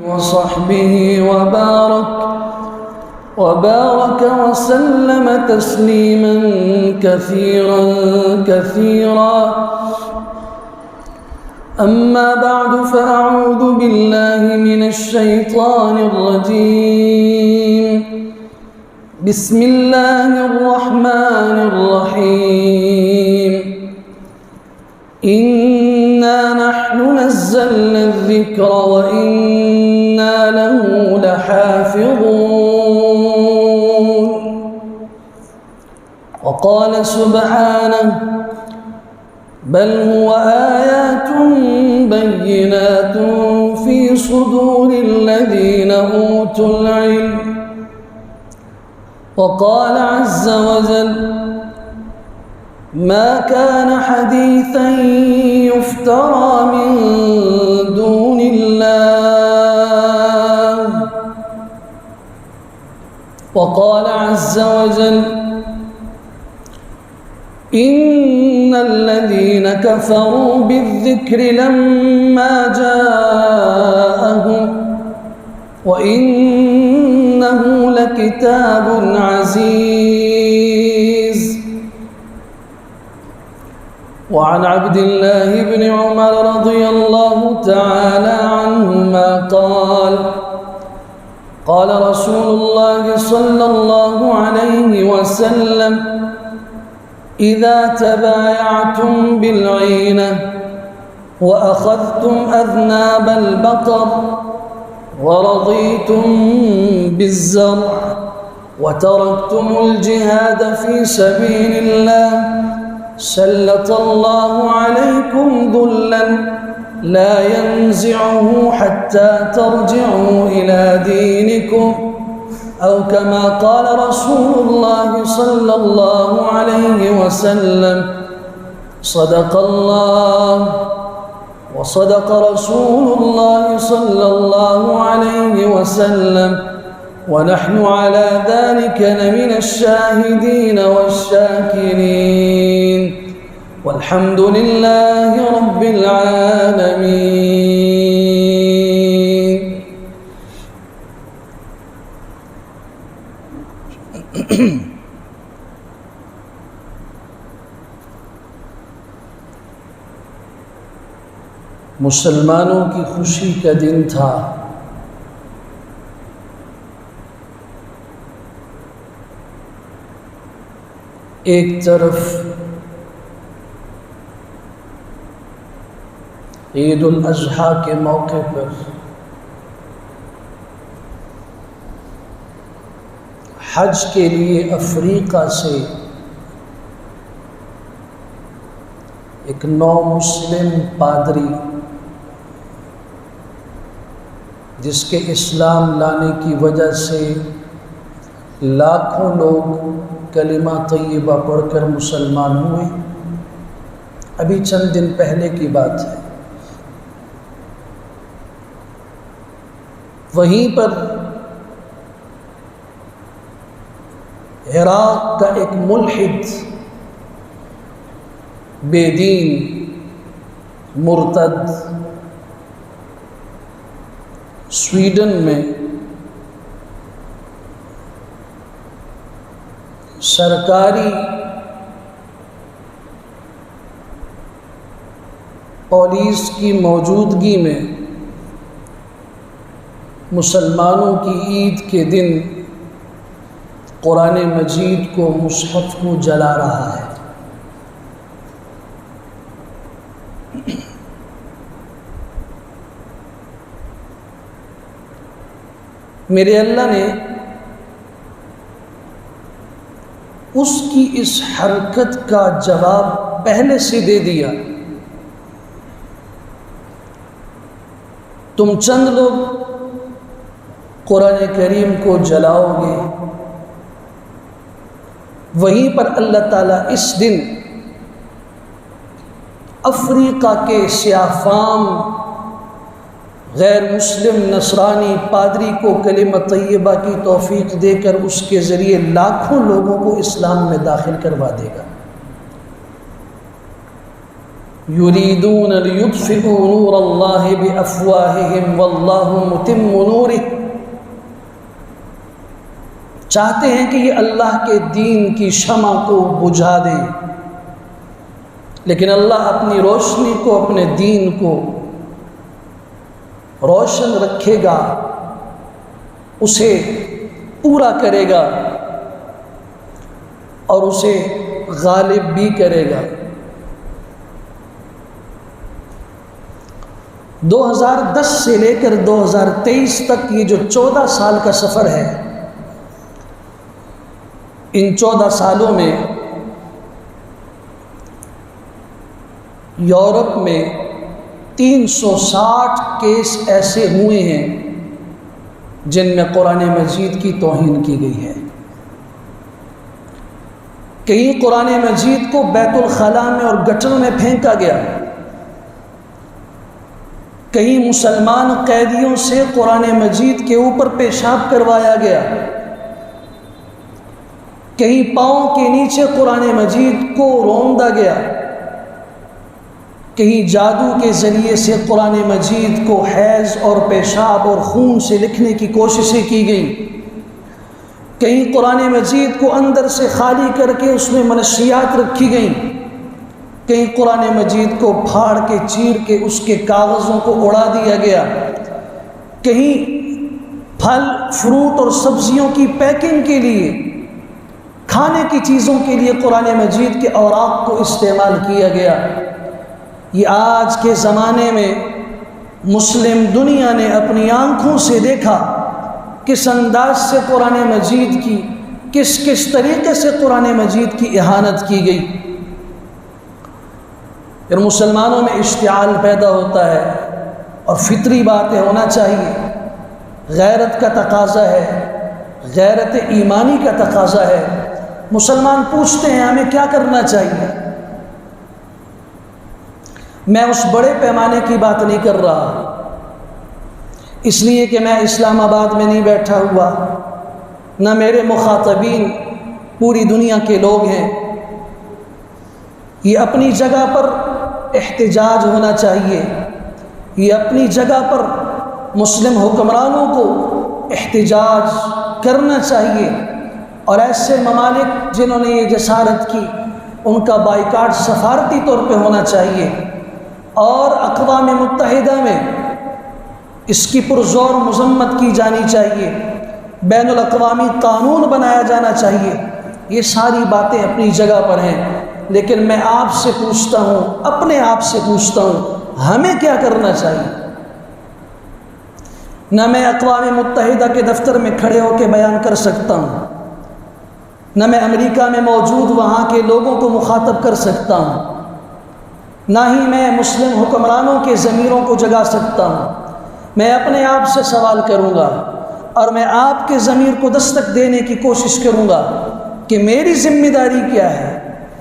وصحبه وبارك وسلم تسليما كثيرا أما بعد فأعوذ بالله من الشيطان الرجيم بسم الله الرحمن الرحيم إنا نحن نزلنا الذكر وإنا له لحافظون وقال سبحانه بل هو آيات بينات في صدور الذين أوتوا العلم وقال عز وجل ما كان حديثا يفترى من دون الله وقال عز وجل إن الذين كفروا بالذكر لما جاءهم وإنه لكتاب عزيز وعن عبد الله بن عمر رضي الله تعالى عنهما قال رسول الله صلى الله عليه وسلم إذا تبايعتم بالعينة وأخذتم أذناب البقر ورضيتم بالزرع وتركتم الجهاد في سبيل الله سلط الله عليكم ذلا لا ينزعه حتى ترجعوا إلى دينكم أو كما قال رسول الله صلى الله عليه وسلم صدق الله وصدق رسول الله صلى الله عليه وسلم ونحن على ذلك لمن الشاهدين والشاكرين والحمد لله رب العالمين. مسلمانوں کی خوشی کا دن تھا. ایک طرف عید الاضحیٰ کے موقع پر حج کے لیے افریقہ سے ایک نو مسلم پادری جس کے اسلام لانے کی وجہ سے لاکھوں لوگ کلمہ طیبہ پڑھ کر مسلمان ہوئے. ابھی چند دن پہلے کی بات ہے. وہیں پر عراق کا ایک ملحد بے دین مرتد سویڈن میں سرکاری پولیس کی موجودگی میں مسلمانوں کی عید کے دن قرآن مجید کو مصحف کو جلا رہا ہے. میرے اللہ نے اس کی اس حرکت کا جواب پہلے سے دے دیا. تم چند لوگ قرآن کریم کو جلاؤ گے. وہیں پر اللہ تعالیٰ اس دن افریقہ کے سیاہ فام غیر مسلم نصرانی پادری کو کلمہ طیبہ کی توفیق دے کر اس کے ذریعے لاکھوں لوگوں کو اسلام میں داخل کروا دے گا. یریدون لیطفئوا نور اللہ بافواہہم واللہ متم نورہ، چاہتے ہیں کہ یہ اللہ کے دین کی شمع کو بجھا دیں، لیکن اللہ اپنی روشنی کو، اپنے دین کو روشن رکھے گا، اسے پورا کرے گا اور اسے غالب بھی کرے گا۔ 2010 سے لے کر 2023 تک یہ جو 14 سال کا سفر ہے، ان 14 سالوں میں یورپ میں 360 کیس ایسے ہوئے ہیں جن میں قرآن مجید کی توہین کی گئی ہے۔ کہیں قرآن مجید کو بیت الخلاء میں اور گٹر میں پھینکا گیا، کہیں مسلمان قیدیوں سے قرآن مجید کے اوپر پیشاب کروایا گیا، کہیں پاؤں کے نیچے قرآن مجید کو روندا گیا، کہیں جادو کے ذریعے سے قرآن مجید کو حیض اور پیشاب اور خون سے لکھنے کی کوششیں کی گئیں، کہیں قرآن مجید کو اندر سے خالی کر کے اس میں منشیات رکھی گئیں، کہیں قرآن مجید کو پھاڑ کے چیر کے اس کے کاغذوں کو اڑا دیا گیا، کہیں پھل فروٹ اور سبزیوں کی پیکنگ کے لیے، کھانے کی چیزوں کے لیے قرآن مجید کے اوراق کو استعمال کیا گیا۔ یہ آج کے زمانے میں مسلم دنیا نے اپنی آنکھوں سے دیکھا کس انداز سے قرآن مجید کی، کس طریقے سے قرآن مجید کی اہانت کی گئی۔ پھر مسلمانوں میں اشتعال پیدا ہوتا ہے، اور فطری بات ہے، ہونا چاہیے، غیرت کا تقاضا ہے، غیرت ایمانی کا تقاضا ہے۔ مسلمان پوچھتے ہیں ہمیں کیا کرنا چاہیے۔ میں اس بڑے پیمانے کی بات نہیں کر رہا، اس لیے کہ میں اسلام آباد میں نہیں بیٹھا ہوا، نہ میرے مخاطبین پوری دنیا کے لوگ ہیں۔ یہ اپنی جگہ پر احتجاج ہونا چاہیے، یہ اپنی جگہ پر مسلم حکمرانوں کو احتجاج کرنا چاہیے، اور ایسے ممالک جنہوں نے یہ جسارت کی ان کا بائیکاٹ سفارتی طور پہ ہونا چاہیے، اور اقوام متحدہ میں اس کی پرزور مذمت کی جانی چاہیے، بین الاقوامی قانون بنایا جانا چاہیے۔ یہ ساری باتیں اپنی جگہ پر ہیں، لیکن میں آپ سے پوچھتا ہوں، اپنے آپ سے پوچھتا ہوں، ہمیں کیا کرنا چاہیے؟ نہ میں اقوام متحدہ کے دفتر میں کھڑے ہو کے بیان کر سکتا ہوں، نہ میں امریکہ میں موجود وہاں کے لوگوں کو مخاطب کر سکتا ہوں، نہ ہی میں مسلم حکمرانوں کے ضمیروں کو جگا سکتا ہوں۔ میں اپنے آپ سے سوال کروں گا، اور میں آپ کے ضمیر کو دستک دینے کی کوشش کروں گا کہ میری ذمہ داری کیا ہے،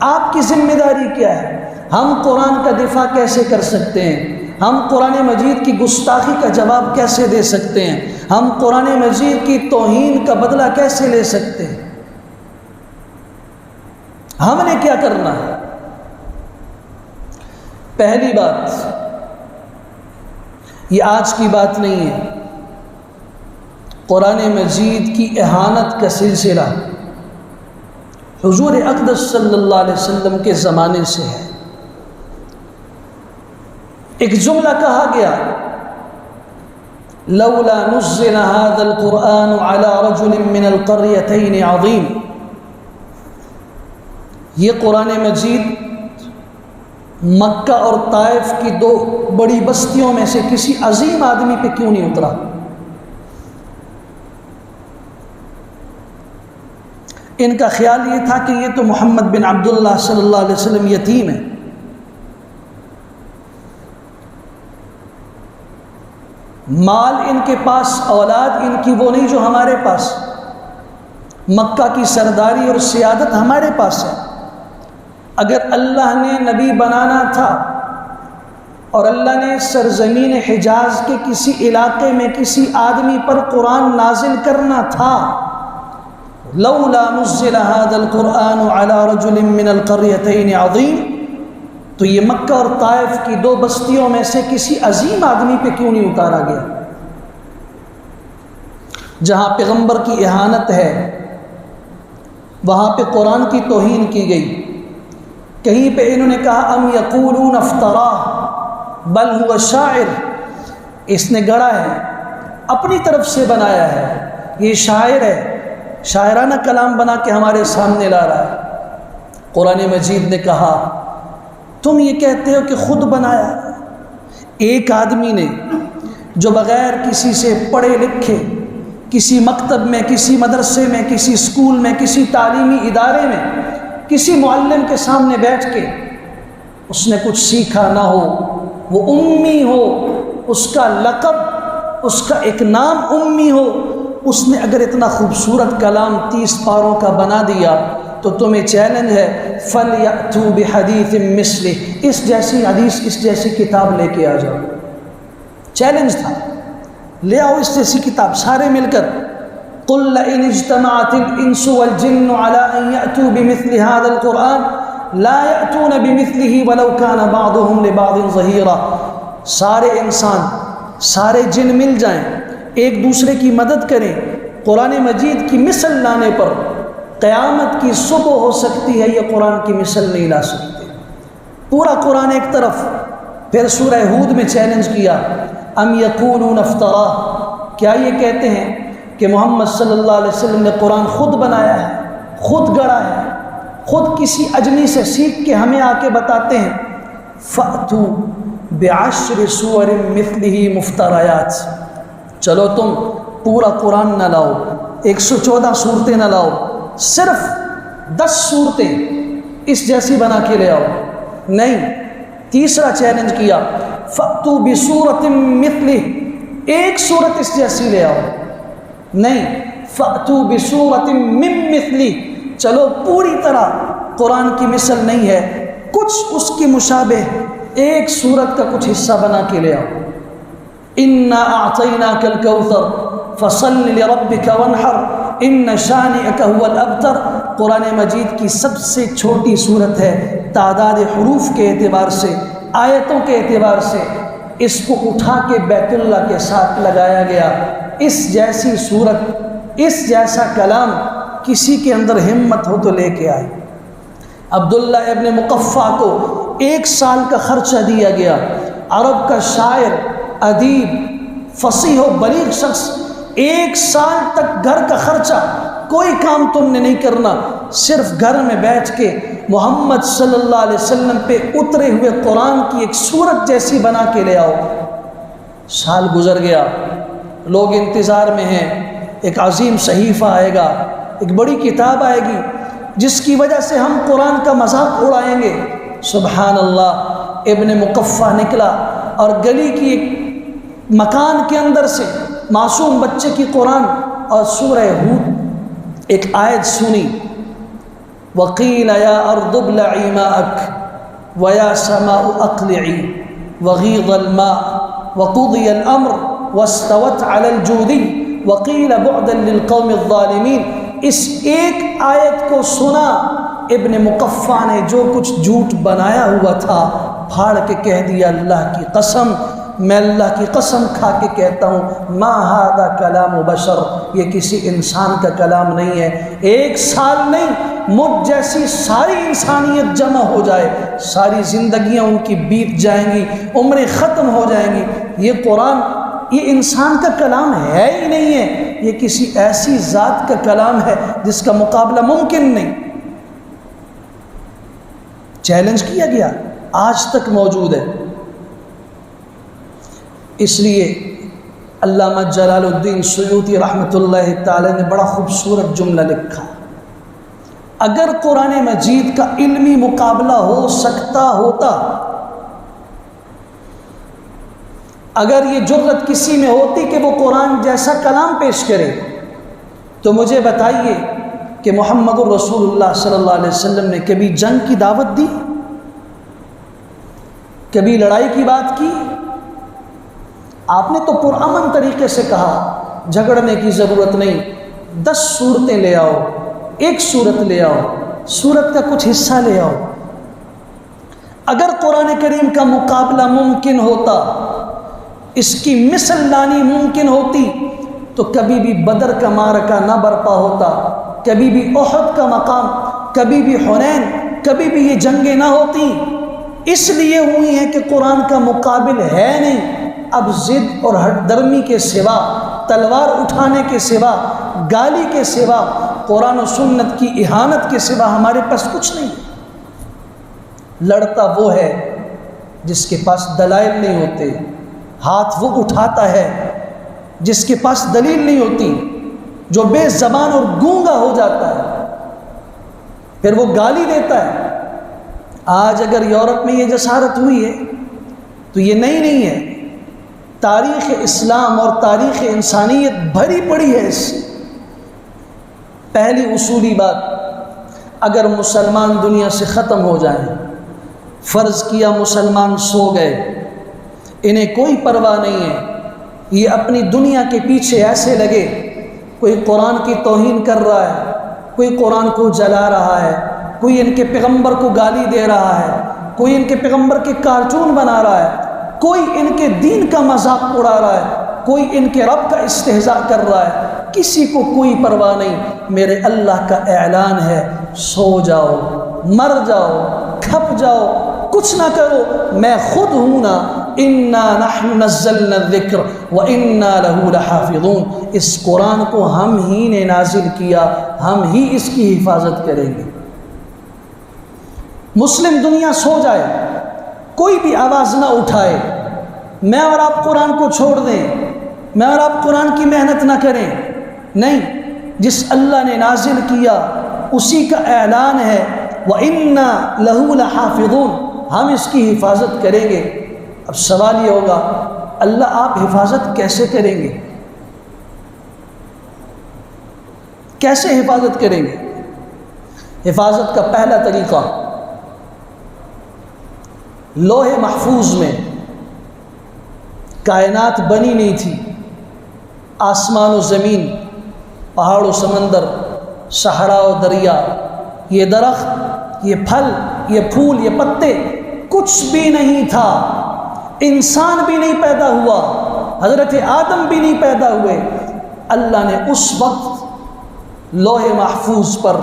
آپ کی ذمہ داری کیا ہے۔ ہم قرآن کا دفاع کیسے کر سکتے ہیں؟ ہم قرآن مجید کی گستاخی کا جواب کیسے دے سکتے ہیں؟ ہم قرآن مجید کی توہین کا بدلہ کیسے لے سکتے ہیں؟ ہم نے کیا کرنا ہے؟ پہلی بات، یہ آج کی بات نہیں ہے، قرآن مجید کی اہانت کا سلسلہ حضور اقدس صلی اللہ علیہ وسلم کے زمانے سے ہے۔ ایک جملہ کہا گیا، لولا نزل هذا القرآن على رجل من القريتين عظیم، یہ قرآن مجید مکہ اور طائف کی دو بڑی بستیوں میں سے کسی عظیم آدمی پہ کیوں نہیں اترا؟ ان کا خیال یہ تھا کہ یہ تو محمد بن عبداللہ صلی اللہ علیہ وسلم یتیم ہے، مال ان کے پاس، اولاد ان کی وہ نہیں جو ہمارے پاس، مکہ کی سرداری اور سیادت ہمارے پاس ہے۔ اگر اللہ نے نبی بنانا تھا اور اللہ نے سرزمین حجاز کے کسی علاقے میں کسی آدمی پر قرآن نازل کرنا تھا، لولا نزل هذا القرآن على رجل من القريتين عظیم، تو یہ مکہ اور طائف کی دو بستیوں میں سے کسی عظیم آدمی پہ کیوں نہیں اتارا گیا؟ جہاں پیغمبر کی اہانت ہے وہاں پہ قرآن کی توہین کی گئی۔ کہیں پہ انہوں نے کہا ام یقولون افتراہ بل هو شاعر، اس نے گڑھا ہے، اپنی طرف سے بنایا ہے، یہ شاعر ہے، شاعرانہ کلام بنا کے ہمارے سامنے لا رہا ہے۔ قرآن مجید نے کہا تم یہ کہتے ہو کہ خود بنایا؟ ایک آدمی نے جو بغیر کسی سے پڑھے لکھے، کسی مکتب میں، کسی مدرسے میں، کسی اسکول میں، کسی تعلیمی ادارے میں، کسی معلم کے سامنے بیٹھ کے اس نے کچھ سیکھا نہ ہو، وہ امی ہو، اس کا لقب، اس کا ایک نام امی ہو، اس نے اگر اتنا خوبصورت کلام 30 پاروں کا بنا دیا تو تمہیں چیلنج ہے فَلْيَأْتُوا بِحَدِيثٍ مِّثْلِهِ، اس جیسی حدیث، اس جیسی کتاب لے کے آ جاؤ۔ چیلنج تھا، لے آؤ اس جیسی کتاب سارے مل کر۔ قُلْ لَئِنِ اجْتَمَعَتِ الْإِنسُ وَالْجِنُّ عَلَىٰ أَن يَأْتُوا بِمِثْلِ هَٰذَا الْقُرْآنِ لَا يَأْتُونَ بِمِثْلِهِ وَلَوْ كَانَ بَعْضُهُمْ لِبَعْضٍ ظَهِيرًا، سارے انسان، سارے جن مل جائیں، ایک دوسرے کی مدد کریں، قرآن مجید کی مثل لانے پر قیامت کی صبح ہو سکتی ہے، یہ قرآن کی مثل نہیں لا سکتے۔ پورا قرآن ایک طرف، پھر سورہ ہود میں چیلنج کیا ام یقولون افتراہ، کیا یہ کہتے ہیں کہ محمد صلی اللہ علیہ وسلم نے قرآن خود بنایا ہے، خود گڑھا ہے، خود کسی اجمی سے سیکھ کے ہمیں آ کے بتاتے ہیں؟ فَأْتُوا بِعَشْرِ سُوَرٍ مِثْلِهِ مُفْتَرَيَاتٍ، چلو تم پورا قرآن نہ لاؤ، 114 صورتیں نہ لاؤ، صرف 10 صورتیں اس جیسی بنا کے لے آؤ۔ نہیں، تیسرا چیلنج کیا فَأْتُوا بِسُورَةٍ مِثْلِهِ، ایک صورت اس جیسی لے آؤ۔ نہیں، فَأْتُوا بِسُورَةٍ مِّن مِثْلِهِ، چلو پوری طرح قرآن کی مثل نہیں ہے، کچھ اس کی مشابہ ایک صورت کا کچھ حصہ بنا کے لے آؤ۔ إِنَّا أَعْطَيْنَاكَ الْكَوْثَرَ فَصَلِّ لِرَبِّكَ وَانْحَرْ إِنَّ شَانِئَكَ هُوَ الْأَبْتَرُ، قرآن مجید کی سب سے چھوٹی صورت ہے، تعداد حروف کے اعتبار سے، آیتوں کے اعتبار سے، اس کو اٹھا کے بیت اللہ کے ساتھ لگایا گیا۔ اس جیسی صورت، اس جیسا کلام کسی کے اندر ہمت ہو تو لے کے آئے۔ عبداللہ ابن مقفع کو 1 سال کا خرچہ دیا گیا، عرب کا شاعر، ادیب، فصیح و بلیغ شخص، 1 سال تک گھر کا خرچہ، کوئی کام تم نے نہیں کرنا، صرف گھر میں بیٹھ کے محمد صلی اللہ علیہ وسلم پہ اترے ہوئے قرآن کی ایک صورت جیسی بنا کے لے آؤ۔ سال گزر گیا، لوگ انتظار میں ہیں، ایک عظیم صحیفہ آئے گا، ایک بڑی کتاب آئے گی جس کی وجہ سے ہم قرآن کا مذاق اڑائیں گے۔ سبحان اللہ، ابن مقفع نکلا اور گلی کی ایک مکان کے اندر سے معصوم بچے کی قرآن اور سورہ ہود ایک آیت سنی، وَقِيلَ يَا أَرْضُ ابْلَعِي مَاءَكَ وَيَا سَمَاءُ أَقْلِعِي وَغِيضَ الْمَاءُ وَقُضِيَ الْأَمْرُ وَاسْتَوَتْ عَلَى الْجُودِيِّ وَقِيلَ بُعْدًا لِلْقَوْمِ الظَّالِمِينَ۔ اس ایک آیت کو سنا، ابن مقفع نے جو کچھ جھوٹ بنایا ہوا تھا پھاڑ کے کہہ دیا اللہ کی قسم، میں اللہ کی قسم کھا کے کہتا ہوں ما ھذا کلام بشر، یہ کسی انسان کا کلام نہیں ہے۔ 1 سال نہیں، مجھ جیسی ساری انسانیت جمع ہو جائے، ساری زندگیاں ان کی بیت جائیں گی، عمریں ختم ہو جائیں گی، یہ قرآن یہ انسان کا کلام ہے ہی نہیں ہے، یہ کسی ایسی ذات کا کلام ہے جس کا مقابلہ ممکن نہیں۔ چیلنج کیا گیا، آج تک موجود ہے۔ اس لیے علامہ جلال الدین سیوطی رحمۃ اللہ تعالی نے بڑا خوبصورت جملہ لکھا، اگر قرآن مجید کا علمی مقابلہ ہو سکتا ہوتا، اگر یہ جرت کسی میں ہوتی کہ وہ قرآن جیسا کلام پیش کرے، تو مجھے بتائیے کہ محمد الرسول اللہ صلی اللہ علیہ وسلم نے کبھی جنگ کی دعوت دی؟ کبھی لڑائی کی بات کی؟ آپ نے تو پرامن طریقے سے کہا جھگڑنے کی ضرورت نہیں، 10 صورتیں لے آؤ، ایک صورت لے آؤ، صورت کا کچھ حصہ لے آؤ۔ اگر قرآن کریم کا مقابلہ ممکن ہوتا، اس کی مثل لانی ممکن ہوتی، تو کبھی بھی بدر کا معرکہ نہ برپا ہوتا، کبھی بھی احد کا مقام، کبھی بھی حنین، کبھی بھی یہ جنگیں نہ ہوتی۔ اس لیے ہوئی ہیں کہ قرآن کا مقابل ہے نہیں۔ اب ضد اور ہٹ درمی کے سوا، تلوار اٹھانے کے سوا، گالی کے سوا، قرآن و سنت کی اہانت کے سوا ہمارے پاس کچھ نہیں۔ لڑتا وہ ہے جس کے پاس دلائل نہیں ہوتے، ہاتھ وہ اٹھاتا ہے جس کے پاس دلیل نہیں ہوتی، جو بے زبان اور گونگا ہو جاتا ہے، پھر وہ گالی دیتا ہے۔ آج اگر یورپ میں یہ جسارت ہوئی ہے تو یہ نئی نہیں ہے، تاریخ اسلام اور تاریخ انسانیت بھری پڑی ہے اس سے۔ پہلی اصولی بات، اگر مسلمان دنیا سے ختم ہو جائیں، فرض کیا مسلمان سو گئے، انہیں کوئی پرواہ نہیں ہے، یہ اپنی دنیا کے پیچھے ایسے لگے، کوئی قرآن کی توہین کر رہا ہے، کوئی قرآن کو جلا رہا ہے، کوئی ان کے پیغمبر کو گالی دے رہا ہے، کوئی ان کے پیغمبر کے کارٹون بنا رہا ہے، کوئی ان کے دین کا مذاق اڑا رہا ہے، کوئی ان کے رب کا استہزاء کر رہا ہے، کسی کو کوئی پرواہ نہیں۔ میرے اللہ کا اعلان ہے، سو جاؤ، مر جاؤ، کھپ جاؤ، کچھ نہ کرو، میں خود ہوں نا، انا نحن نزلنا الذکر وانا له لحافظون۔ اس قرآن کو ہم ہی نے نازل کیا، ہم ہی اس کی حفاظت کریں گے۔ مسلم دنیا سو جائے، کوئی بھی آواز نہ اٹھائے، میں اور آپ قرآن کو چھوڑ دیں، میں اور آپ قرآن کی محنت نہ کریں، نہیں، جس اللہ نے نازل کیا اسی کا اعلان ہے، وَإِنَّا لَهُ لَحَافِظُونَ، ہم اس کی حفاظت کریں گے۔ اب سوال یہ ہوگا، اللہ آپ حفاظت کیسے کریں گے؟ کیسے حفاظت کریں گے؟ حفاظت کا پہلا طریقہ، لوح محفوظ میں کائنات بنی نہیں تھی، آسمان و زمین، پہاڑ و سمندر، صحرا و دریا، یہ درخت، یہ پھل، یہ پھول، یہ پتے، کچھ بھی نہیں تھا، انسان بھی نہیں پیدا ہوا، حضرت آدم بھی نہیں پیدا ہوئے۔ اللہ نے اس وقت لوح محفوظ پر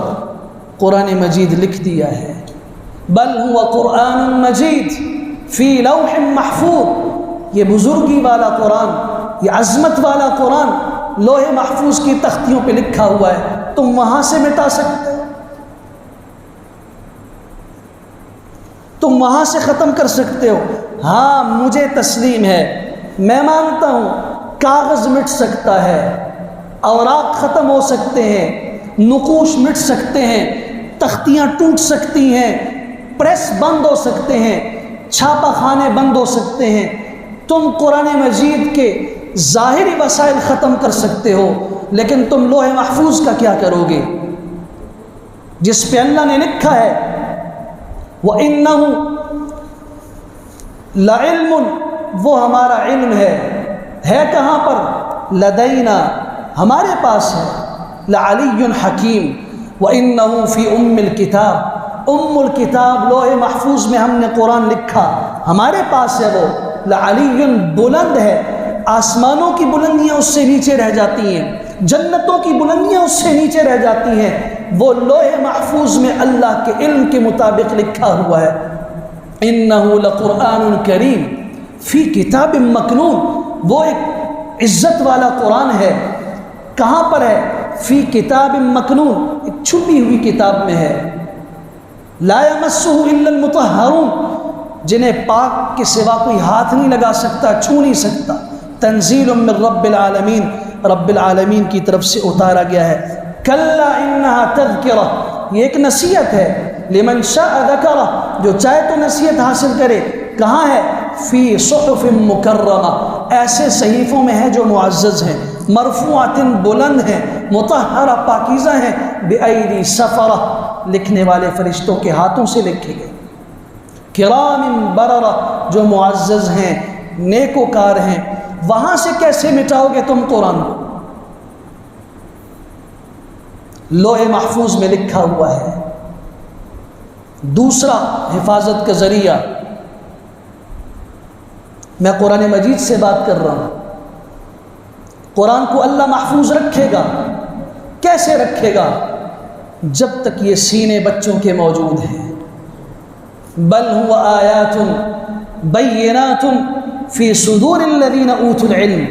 قرآن مجید لکھ دیا ہے، بل هو قرآن مجید فی لوح محفوظ، یہ بزرگی والا قرآن، یہ عظمت والا قرآن لوح محفوظ کی تختیوں پہ لکھا ہوا ہے، تم وہاں سے مٹا سکتے ہو، تم وہاں سے ختم کر سکتے ہو۔ ہاں مجھے تسلیم ہے، میں مانتا ہوں کاغذ مٹ سکتا ہے، اوراق ختم ہو سکتے ہیں، نقوش مٹ سکتے ہیں، تختیاں ٹوٹ سکتی ہیں، پریس بند ہو سکتے ہیں، چھاپا خانے بند ہو سکتے ہیں، تم قرآن مجید کے ظاہری وسائل ختم کر سکتے ہو، لیکن تم لوح محفوظ کا کیا کرو گے جس پہ اللہ نے لکھا ہے وَإِنَّهُ لَعِلْمٌ، وہ ہمارا علم ہے کہاں پر؟ لدینا، ہمارے پاس ہے، لعلی حکیم، وَإِنَّهُ فِي أُمِّ الْكِتَابِ، ام الکتاب لوح محفوظ میں ہم نے قرآن لکھا، ہمارے پاس ہے، وہ لعلی بلند ہے، آسمانوں کی بلندیاں اس سے نیچے رہ جاتی ہیں، جنتوں کی بلندیاں اس سے نیچے رہ جاتی ہیں، وہ لوح محفوظ میں اللہ کے علم کے مطابق لکھا ہوا ہے۔ انہ لقرآن کریم فی کتاب مکنون، وہ ایک عزت والا قرآن ہے، کہاں پر ہے؟ فی کتاب مکنون، ایک چھپی ہوئی کتاب میں ہے، لا یمسہ الا المطہرون، جنہیں پاک کے سوا کوئی ہاتھ نہیں لگا سکتا، چھو نہیں سکتا، تنزیل من رب العالمین، رب العالمین کی طرف سے اتارا گیا ہے۔ کلا انہا تذکرہ، یہ ایک نصیحت ہے، لمن شاء ذکرہ، جو چاہے تو نصیحت حاصل کرے، کہاں ہے؟ فی صحف مکرمہ، ایسے صحیفوں میں ہے جو معزز ہیں، مرفوعات بلند ہیں، مطہرہ پاکیزہ ہیں، بأیدی سفرہ، لکھنے والے فرشتوں کے ہاتھوں سے لکھے گئے، کرام بررہ، جو معزز ہیں، نیکوکار ہیں۔ وہاں سے کیسے مٹاؤ گے تم قرآن کو؟ لوح محفوظ میں لکھا ہوا ہے، دوسرا حفاظت کا ذریعہ، میں قرآن مجید سے بات کر رہا ہوں، قرآن کو اللہ محفوظ رکھے گا، کیسے رکھے گا؟ جب تک یہ سینے بچوں کے موجود ہیں۔ بل هو آیات بینات فی صدور الذین اوتوا العلم۔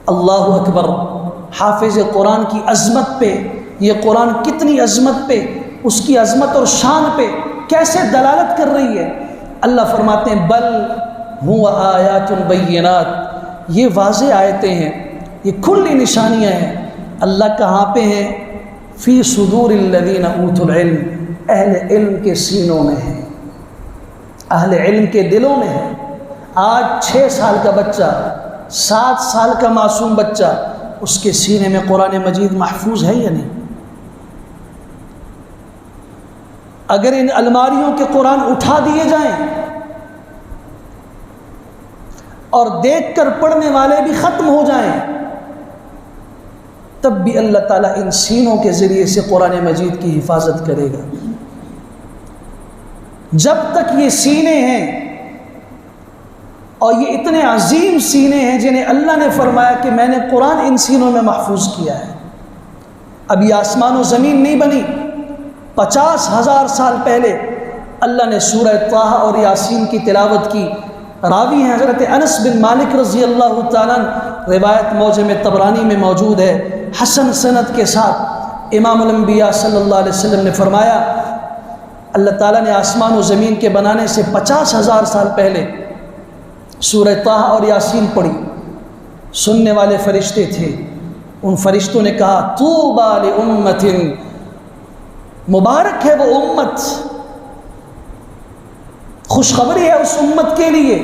اللہ اکبر، حافظ قرآن کی عظمت پہ، یہ قرآن کتنی عظمت پہ، اس کی عظمت اور شان پہ کیسے دلالت کر رہی ہے۔ اللہ فرماتے ہیں بل هو آیات بینات، یہ واضح آیتیں ہیں، یہ کھلی نشانیاں ہیں۔ اللہ کہاں پہ ہیں؟ فی صدور الذین اوتوا العلم، اہل علم کے سینوں میں ہے، اہل علم کے دلوں میں ہے۔ آج 6 سال کا بچہ، 7 سال کا معصوم بچہ، اس کے سینے میں قرآن مجید محفوظ ہے یا نہیں؟ اگر ان الماریوں کے قرآن اٹھا دیے جائیں اور دیکھ کر پڑھنے والے بھی ختم ہو جائیں، تب بھی اللہ تعالیٰ ان سینوں کے ذریعے سے قرآن مجید کی حفاظت کرے گا۔ جب تک یہ سینے ہیں، اور یہ اتنے عظیم سینے ہیں جنہیں اللہ نے فرمایا کہ میں نے قرآن ان سینوں میں محفوظ کیا ہے۔ اب یہ آسمان و زمین نہیں بنی، 50,000 سال پہلے اللہ نے سورہ طٰہٰ اور یاسین کی تلاوت کی۔ راوی ہیں حضرت انس بن مالک رضی اللہ تعالیٰ عنہ، روایت معجم طبرانی میں موجود ہے حسن سند کے ساتھ۔ امام الانبیاء صلی اللہ علیہ وسلم نے فرمایا اللہ تعالیٰ نے آسمان و زمین کے بنانے سے 50,000 سال پہلے سورہ طٰہٰ اور یاسین پڑھی۔ سننے والے فرشتے تھے، ان فرشتوں نے کہا طوبیٰ لأمۃ، مبارک ہے وہ امت، خوشخبری ہے اس امت کے لیے،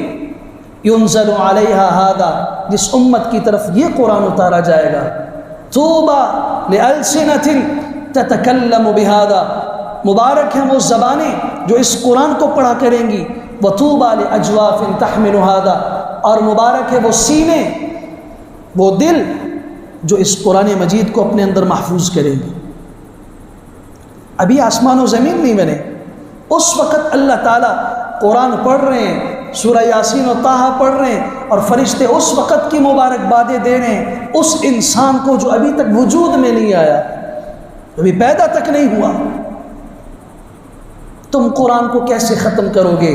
ينزل علیہا ھذا، جس امت کی طرف یہ قرآن اتارا جائے گا۔ طوبیٰ لألسنۃ تتکلم بھذا، مبارک ہیں وہ زبانیں جو اس قرآن کو پڑھا کریں گی۔ وطوبیٰ لأجواف تحمل ھذا، اور مبارک ہے وہ سینے، وہ دل جو اس قرآن مجید کو اپنے اندر محفوظ کریں گے۔ ابھی آسمان و زمین نہیں بنے، اس وقت اللہ تعالیٰ قرآن پڑھ رہے ہیں، سورہ یاسین و طٰہٰ پڑھ رہے ہیں، اور فرشتے اس وقت کی مبارکبادیں دے رہے ہیں اس انسان کو جو ابھی تک وجود میں نہیں آیا، ابھی پیدا تک نہیں ہوا۔ تم قرآن کو کیسے ختم کرو گے؟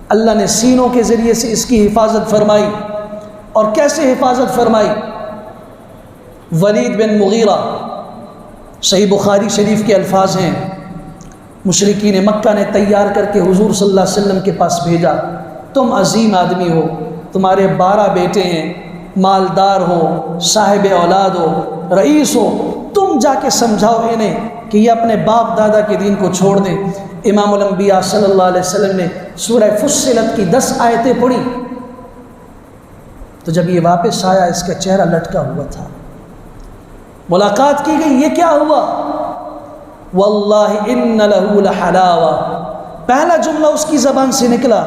اللہ نے سینوں کے ذریعے سے اس کی حفاظت فرمائی، اور کیسے حفاظت فرمائی؟ ولید بن مغیرہ، صحیح بخاری شریف کے الفاظ ہیں، مشرکین مکہ نے تیار کر کے حضور صلی اللہ علیہ وسلم کے پاس بھیجا، تم عظیم آدمی ہو، تمہارے 12 بیٹے ہیں، مالدار ہو، صاحب اولاد ہو، رئیس ہو، تم جا کے سمجھاؤ انہیں کہ یہ اپنے باپ دادا کے دین کو چھوڑ دیں۔ امام الانبیاء صلی اللہ علیہ وسلم نے سورہ فصلت کی 10 آیتیں پڑھی، تو جب یہ واپس آیا اس کا چہرہ لٹکا ہوا تھا، ملاقات کی گئی، یہ کیا ہوا؟ واللہ ان لہ لحلاوہ، پہلا جملہ اس کی زبان سے نکلا،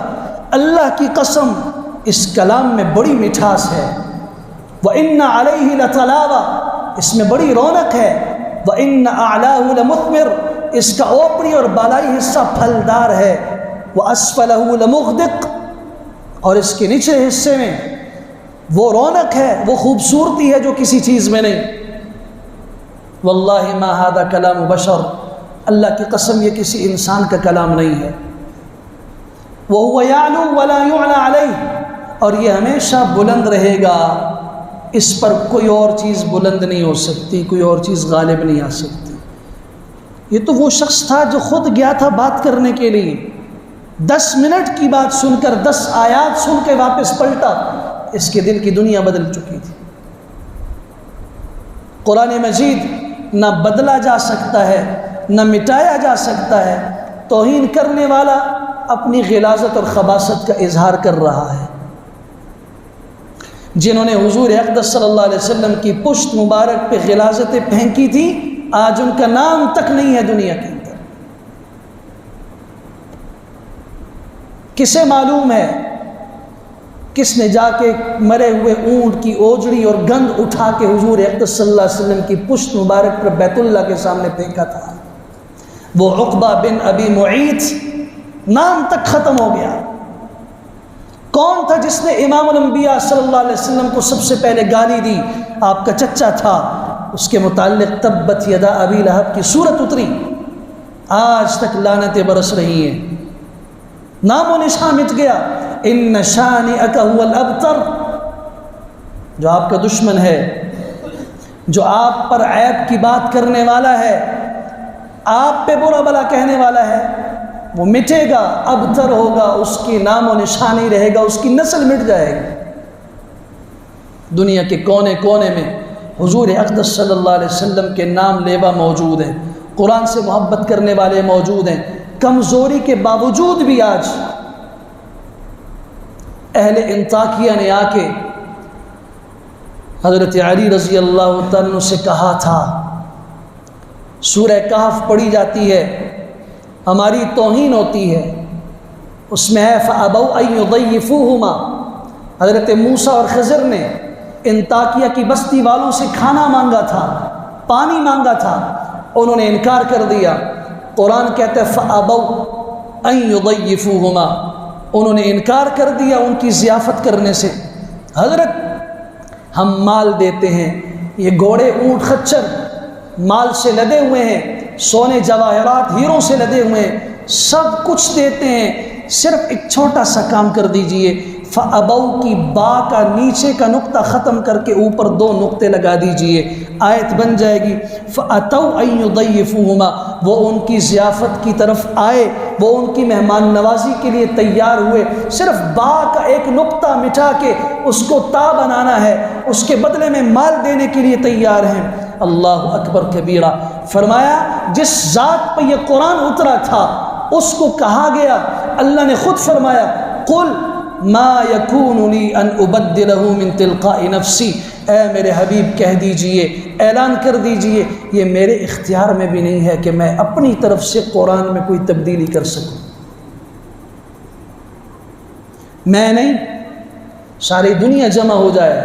اللہ کی قسم اس کلام میں بڑی مٹھاس ہے، وَإِنَّ عَلَيْهِ لَطَلَاوَةٌ، اس میں بڑی رونق ہے، وَإِنَّ أَعْلَاهُ لَمُثْمِرٌ، اس کا اوپری اور بالائی حصہ پھلدار ہے، وَأَسْفَلَهُ لَمُغْدِقٌ، اور اس کے نچلے حصے میں وہ رونق ہے، وہ خوبصورتی ہے جو کسی چیز میں نہیں۔ واللہ ما ھذا کلام بشر، اللہ کی قسم یہ کسی انسان کا کلام نہیں ہے۔ وَهُوَ يَعْلُو وَلَا يُعْلَى عَلَيْهِ، اور یہ ہمیشہ بلند رہے گا، اس پر کوئی اور چیز بلند نہیں ہو سکتی، کوئی اور چیز غالب نہیں آ سکتی۔ یہ تو وہ شخص تھا جو خود گیا تھا بات کرنے کے لیے، 10 منٹ کی بات سن کر 10 آیات سن کے واپس پلٹا، اس کے دل کی دنیا بدل چکی تھی۔ قرآن مجید نہ بدلا جا سکتا ہے، نہ مٹایا جا سکتا ہے۔ توہین کرنے والا اپنی غلاظت اور خباثت کا اظہار کر رہا ہے۔ جنہوں نے حضور اقدس صلی اللہ علیہ وسلم کی پشت مبارک پہ غلاظتیں پھینکی تھی، آج ان کا نام تک نہیں ہے دنیا کے اندر۔ کسے معلوم ہے کس نے جا کے مرے ہوئے اونٹ کی اوجڑی اور گند اٹھا کے حضور اقدس صلی اللہ علیہ وسلم کی پشت مبارک پر بیت اللہ کے سامنے پھینکا تھا؟ وہ عقبہ بن ابی معیط، نام تک ختم ہو گیا۔ کون تھا جس نے امام الانبیاء صلی اللہ علیہ وسلم کو سب سے پہلے گالی دی؟ آپ کا چچا تھا۔ اس کے متعلق تبت یدا ابی لہب کی صورت اتری، آج تک لعنتیں برس رہی ہیں، نام و نشان مٹ گیا۔ ان شانئک هو الابتر، جو آپ کا دشمن ہے، جو آپ پر عیب کی بات کرنے والا ہے، آپ پہ برا بلا کہنے والا ہے، وہ مٹے گا، ابتر ہوگا، اس کی نام و نشان ہی رہے گا، اس کی نسل مٹ جائے گی۔ دنیا کے کونے کونے میں حضور اقدس صلی اللہ علیہ وسلم کے نام لیوا موجود ہیں، قرآن سے محبت کرنے والے موجود ہیں۔ کمزوری کے باوجود بھی آج اہل انطاکیہ نے آ کے حضرت علی رضی اللہ تعالیٰ عنہ سے کہا تھا، سورہ کہف پڑھی جاتی ہے، ہماری توہین ہوتی ہے، اس میں ہے فَأَبَوْا أَن يُضَيِّفُوهُمَا، حضرت موسیٰ اور خضر نے انطاکیہ کی بستی والوں سے کھانا مانگا تھا، پانی مانگا تھا، انہوں نے انکار کر دیا۔ قرآن کہتا ہے فَأَبَوْا أَن يُضَيِّفُوهُمَا، انہوں نے انکار کر دیا ان کی ضیافت کرنے سے۔ حضرت ہم مال دیتے ہیں، یہ گھوڑے اونٹ خچر مال سے لدے ہوئے ہیں، سونے جواہرات ہیروں سے لدے ہوئے ہیں، سب کچھ دیتے ہیں، صرف ایک چھوٹا سا کام کر دیجئے، فَأَبَوْا کی با کا نیچے کا نقطہ ختم کر کے اوپر 2 نقطے لگا دیجئے، آیت بن جائے گی۔ فَأَتَوْا أَن يُضَيِّفُوهُمَا، وہ ان کی ضیافت کی طرف آئے، وہ ان کی مہمان نوازی کے لیے تیار ہوئے، صرف با کا ایک نقطہ مٹا کے اس کو تا بنانا ہے، اس کے بدلے میں مال دینے کے لیے تیار ہیں۔ اللہ اکبر کبیرہ۔ فرمایا جس ذات پہ یہ قرآن اترا تھا اس کو کہا گیا، اللہ نے خود فرمایا قل ما یکون لی ان ابدلہ من تلقاء نفسی، اے میرے حبیب کہہ دیجئے، اعلان کر دیجئے، یہ میرے اختیار میں بھی نہیں ہے کہ میں اپنی طرف سے قرآن میں کوئی تبدیلی کر سکوں، میں نہیں، ساری دنیا جمع ہو جائے،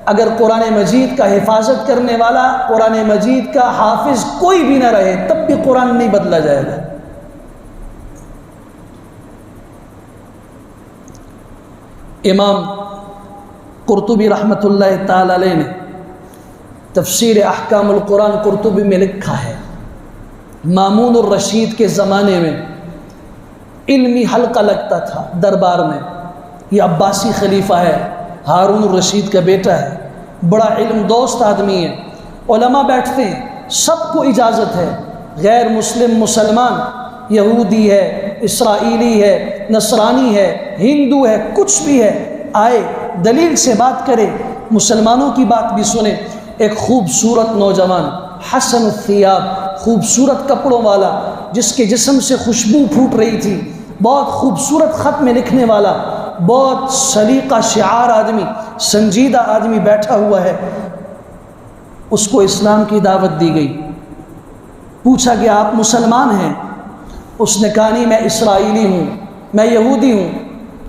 اگر قرآن مجید کا حفاظت کرنے والا، قرآن مجید کا حافظ کوئی بھی نہ رہے، تب بھی قرآن نہیں بدلا جائے گا۔ امام قرطبی رحمۃ اللہ تعالی علیہ نے تفسیر احکام القرآن قرطبی میں لکھا ہے، مامون الرشید کے زمانے میں علمی حلقہ لگتا تھا دربار میں، یہ عباسی خلیفہ ہے، ہارون الرشید کا بیٹا ہے، بڑا علم دوست آدمی ہے، علماء بیٹھتے ہیں، سب کو اجازت ہے، غیر مسلم مسلمان، یہودی ہے، اسرائیلی ہے، نصرانی ہے، ہندو ہے، کچھ بھی ہے، آئے دلیل سے بات کرے، مسلمانوں کی بات بھی سنے۔ ایک خوبصورت نوجوان، حسن الثیاب، خوبصورت کپڑوں والا، جس کے جسم سے خوشبو پھوٹ رہی تھی، بہت خوبصورت خط میں لکھنے والا، بہت سلیقہ شعار آدمی، سنجیدہ آدمی بیٹھا ہوا ہے، اس کو اسلام کی دعوت دی گئی۔ پوچھا گیا آپ مسلمان ہیں؟ اس نے کہا نہیں، میں اسرائیلی ہوں، میں یہودی ہوں۔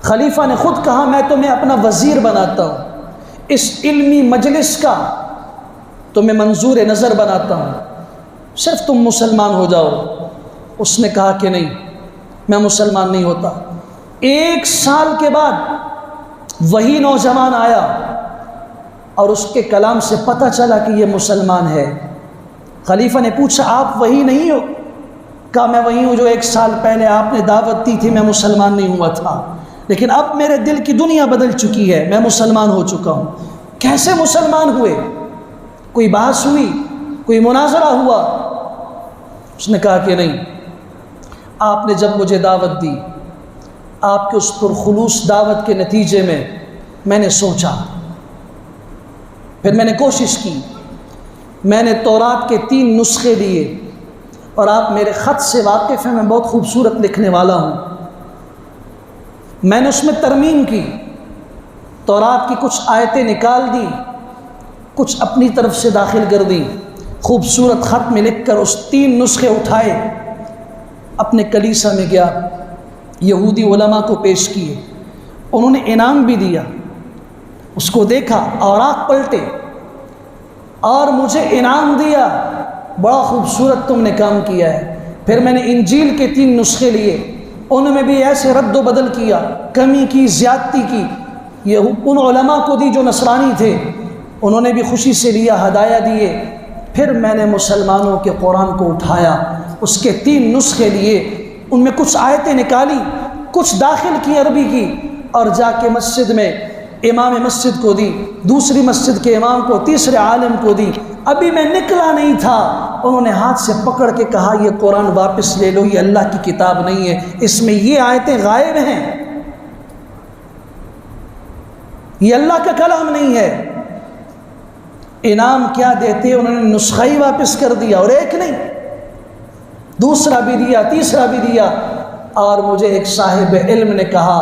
خلیفہ نے خود کہا میں تمہیں اپنا وزیر بناتا ہوں، اس علمی مجلس کا تمہیں منظور نظر بناتا ہوں، صرف تم مسلمان ہو جاؤ۔ اس نے کہا کہ نہیں، میں مسلمان نہیں ہوتا۔ 1 سال کے بعد وہی نوجوان آیا اور اس کے کلام سے پتہ چلا کہ یہ مسلمان ہے۔ خلیفہ نے پوچھا آپ وہی نہیں ہو؟ کہا میں وہی ہوں جو 1 سال پہلے آپ نے دعوت دی تھی، میں مسلمان نہیں ہوا تھا، لیکن اب میرے دل کی دنیا بدل چکی ہے، میں مسلمان ہو چکا ہوں۔ کیسے مسلمان ہوئے؟ کوئی بحث ہوئی؟ کوئی مناظرہ ہوا؟ اس نے کہا کہ نہیں، آپ نے جب مجھے دعوت دی، آپ کے اس پرخلوص دعوت کے نتیجے میں نے سوچا، پھر میں نے کوشش کی، میں نے تورات کے 3 نسخے دیے، اور آپ میرے خط سے واقف ہیں، میں بہت خوبصورت لکھنے والا ہوں، میں نے اس میں ترمیم کی، تورات کی کچھ آیتیں نکال دی، کچھ اپنی طرف سے داخل کر دی، خوبصورت خط میں لکھ کر اس 3 نسخے اٹھائے، اپنے کلیسا میں گیا، یہودی علماء کو پیش کیے، انہوں نے انعام بھی دیا، اس کو دیکھا، اوراق پلٹے اور مجھے انعام دیا، بڑا خوبصورت تم نے کام کیا ہے، پھر میں نے انجیل کے 3 نسخے لیے، ان میں بھی ایسے رد و بدل کیا، کمی کی، زیادتی کی۔ یہ ان علماء کو دی جو نصرانی تھے، انہوں نے بھی خوشی سے لیا، ہدایہ دیے۔ پھر میں نے مسلمانوں کے قرآن کو اٹھایا، اس کے 3 نسخے لیے، ان میں کچھ آیتیں نکالی، کچھ داخل کی عربی کی، اور جا کے مسجد میں امام مسجد کو دی، دوسری مسجد کے امام کو، تیسرے عالم کو دی۔ ابھی میں نکلا نہیں تھا، انہوں نے ہاتھ سے پکڑ کے کہا یہ قرآن واپس لے لو، یہ اللہ کی کتاب نہیں ہے، اس میں یہ آیتیں غائب ہیں، یہ اللہ کا کلام نہیں ہے۔ انعام کیا دیتے، انہوں نے نسخہ ہی واپس کر دیا، اور ایک نہیں، دوسرا بھی دیا، تیسرا بھی دیا۔ اور مجھے ایک صاحب علم نے کہا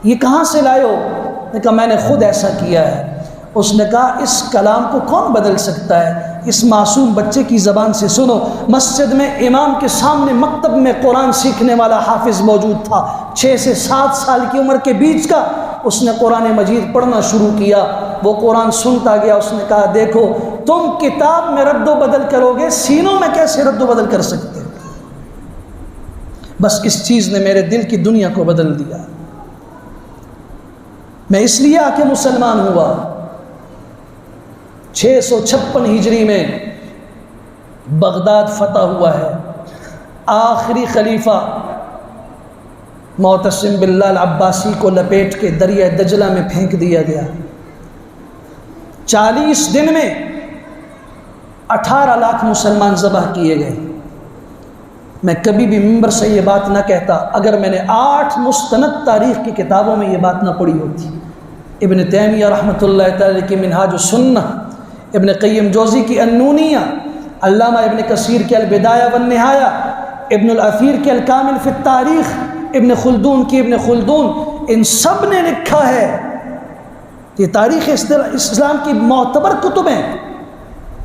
یہ کہاں سے لائے ہو؟ میں نے کہا میں نے خود ایسا کیا ہے۔ اس نے کہا اس کلام کو کون بدل سکتا ہے؟ اس معصوم بچے کی زبان سے سنو۔ مسجد میں امام کے سامنے مکتب میں قرآن سیکھنے والا حافظ موجود تھا، 6 سے 7 سال کی عمر کے بیچ کا۔ اس نے قرآن مجید پڑھنا شروع کیا، وہ قرآن سنتا گیا۔ اس نے کہا دیکھو تم کتاب میں رد و بدل کرو گے، سینوں میں کیسے رد و بدل کر سکتے؟ بس اس چیز نے میرے دل کی دنیا کو بدل دیا۔ میں اس لیے آ کے مسلمان ہوا۔ 656 ہجری میں بغداد فتح ہوا ہے، آخری خلیفہ معتصم باللہ العباسی کو لپیٹ کے دریا دجلہ میں پھینک دیا گیا۔ 40 دن میں 18 لاکھ مسلمان ذبح کیے گئے۔ میں کبھی بھی ممبر سے یہ بات نہ کہتا اگر میں نے 8 مستند تاریخ کی کتابوں میں یہ بات نہ پڑھی ہوتی۔ ابن تیمیہ رحمۃ اللہ تعالی کی منہاج السنہ، ابن قیم جوزی کی النونیہ، علامہ ابن کثیر کی البدایہ والنہایہ، ابن الاثیر کی الکامل فی التاریخ، ابن خلدون کی ابن خلدون، ان سب نے لکھا ہے، یہ تاریخ اسلام کی معتبر کتب ہیں،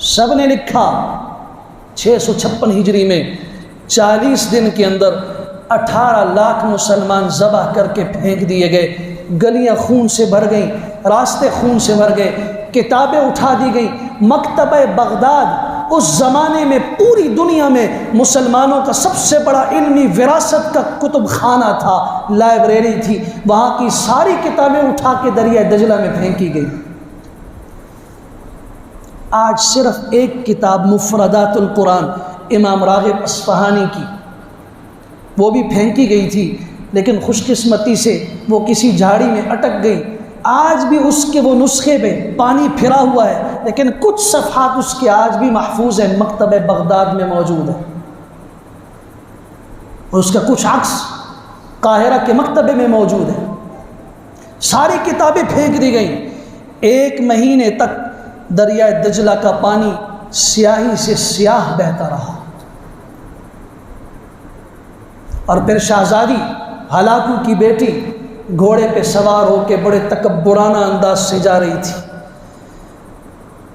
سب نے لکھا 656 ہجری میں 40 دن کے اندر 18 لاکھ مسلمان ذبح کر کے پھینک دیے گئے۔ گلیاں خون سے بھر گئیں، راستے خون سے بھر گئے، کتابیں اٹھا دی گئیں۔ مکتبہ بغداد اس زمانے میں پوری دنیا میں مسلمانوں کا سب سے بڑا علمی وراثت کا کتب خانہ تھا، لائبریری تھی، وہاں کی ساری کتابیں اٹھا کے دریا دجلہ میں پھینکی گئی۔ آج صرف ایک کتاب مفردات القرآن امام راغب اصفہانی کی، وہ بھی پھینکی گئی تھی، لیکن خوش قسمتی سے وہ کسی جھاڑی میں اٹک گئی۔ آج بھی اس کے وہ نسخے میں پانی پھرا ہوا ہے، لیکن کچھ صفحات اس کے آج بھی محفوظ ہیں، مکتبہ بغداد میں موجود ہے، اور اس کا کچھ عکس قاہرہ کے مکتبے میں موجود ہے۔ ساری کتابیں پھینک دی گئیں۔ 1 مہینے تک دریا دجلہ کا پانی سیاہی سے سیاہ بہتا رہا، اور پھر شہزادی ہلاکو کی بیٹی گھوڑے پہ سوار ہو کے بڑے تکبرانہ انداز سے جا رہی تھی۔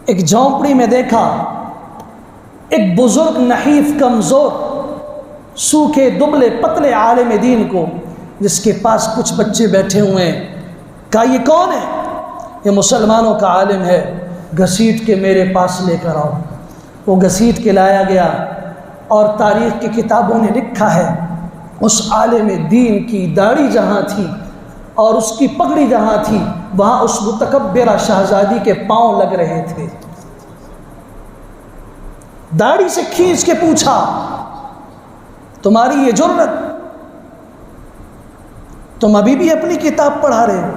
ایک جھونپڑی میں دیکھا ایک بزرگ نحیف کمزور سوکھے دبلے پتلے عالم دین کو، جس کے پاس کچھ بچے بیٹھے ہوئے ہیں۔ کہا یہ کون ہے؟ یہ مسلمانوں کا عالم ہے، گھسیٹ کے میرے پاس لے کر آؤ۔ وہ گھسیٹ کے لایا گیا، اور تاریخ کی کتابوں نے لکھا ہے اس عالم دین کی داڑھی جہاں تھی اور اس کی پگڑی جہاں تھی، وہاں اس متکبرہ شہزادی کے پاؤں لگ رہے تھے۔ داڑھی سے کھینچ کے پوچھا تمہاری یہ جرت، تم ابھی بھی اپنی کتاب پڑھا رہے ہو،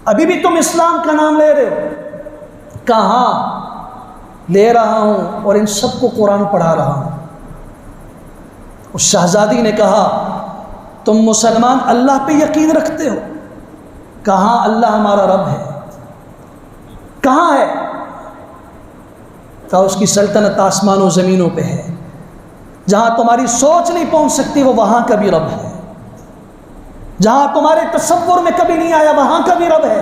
ابھی بھی تم اسلام کا نام لے رہے ہو؟ کہاں لے رہا ہوں، اور ان سب کو قرآن پڑھا رہا ہوں۔ اس شہزادی نے کہا تم مسلمان اللہ پہ یقین رکھتے ہو؟ کہاں اللہ ہمارا رب ہے؟ کہاں ہے؟ کہا اس کی سلطنت آسمان و زمینوں پہ ہے، جہاں تمہاری سوچ نہیں پہنچ سکتی وہ وہاں کا بھی رب ہے، جہاں تمہارے تصور میں کبھی نہیں آیا وہاں کا بھی رب ہے۔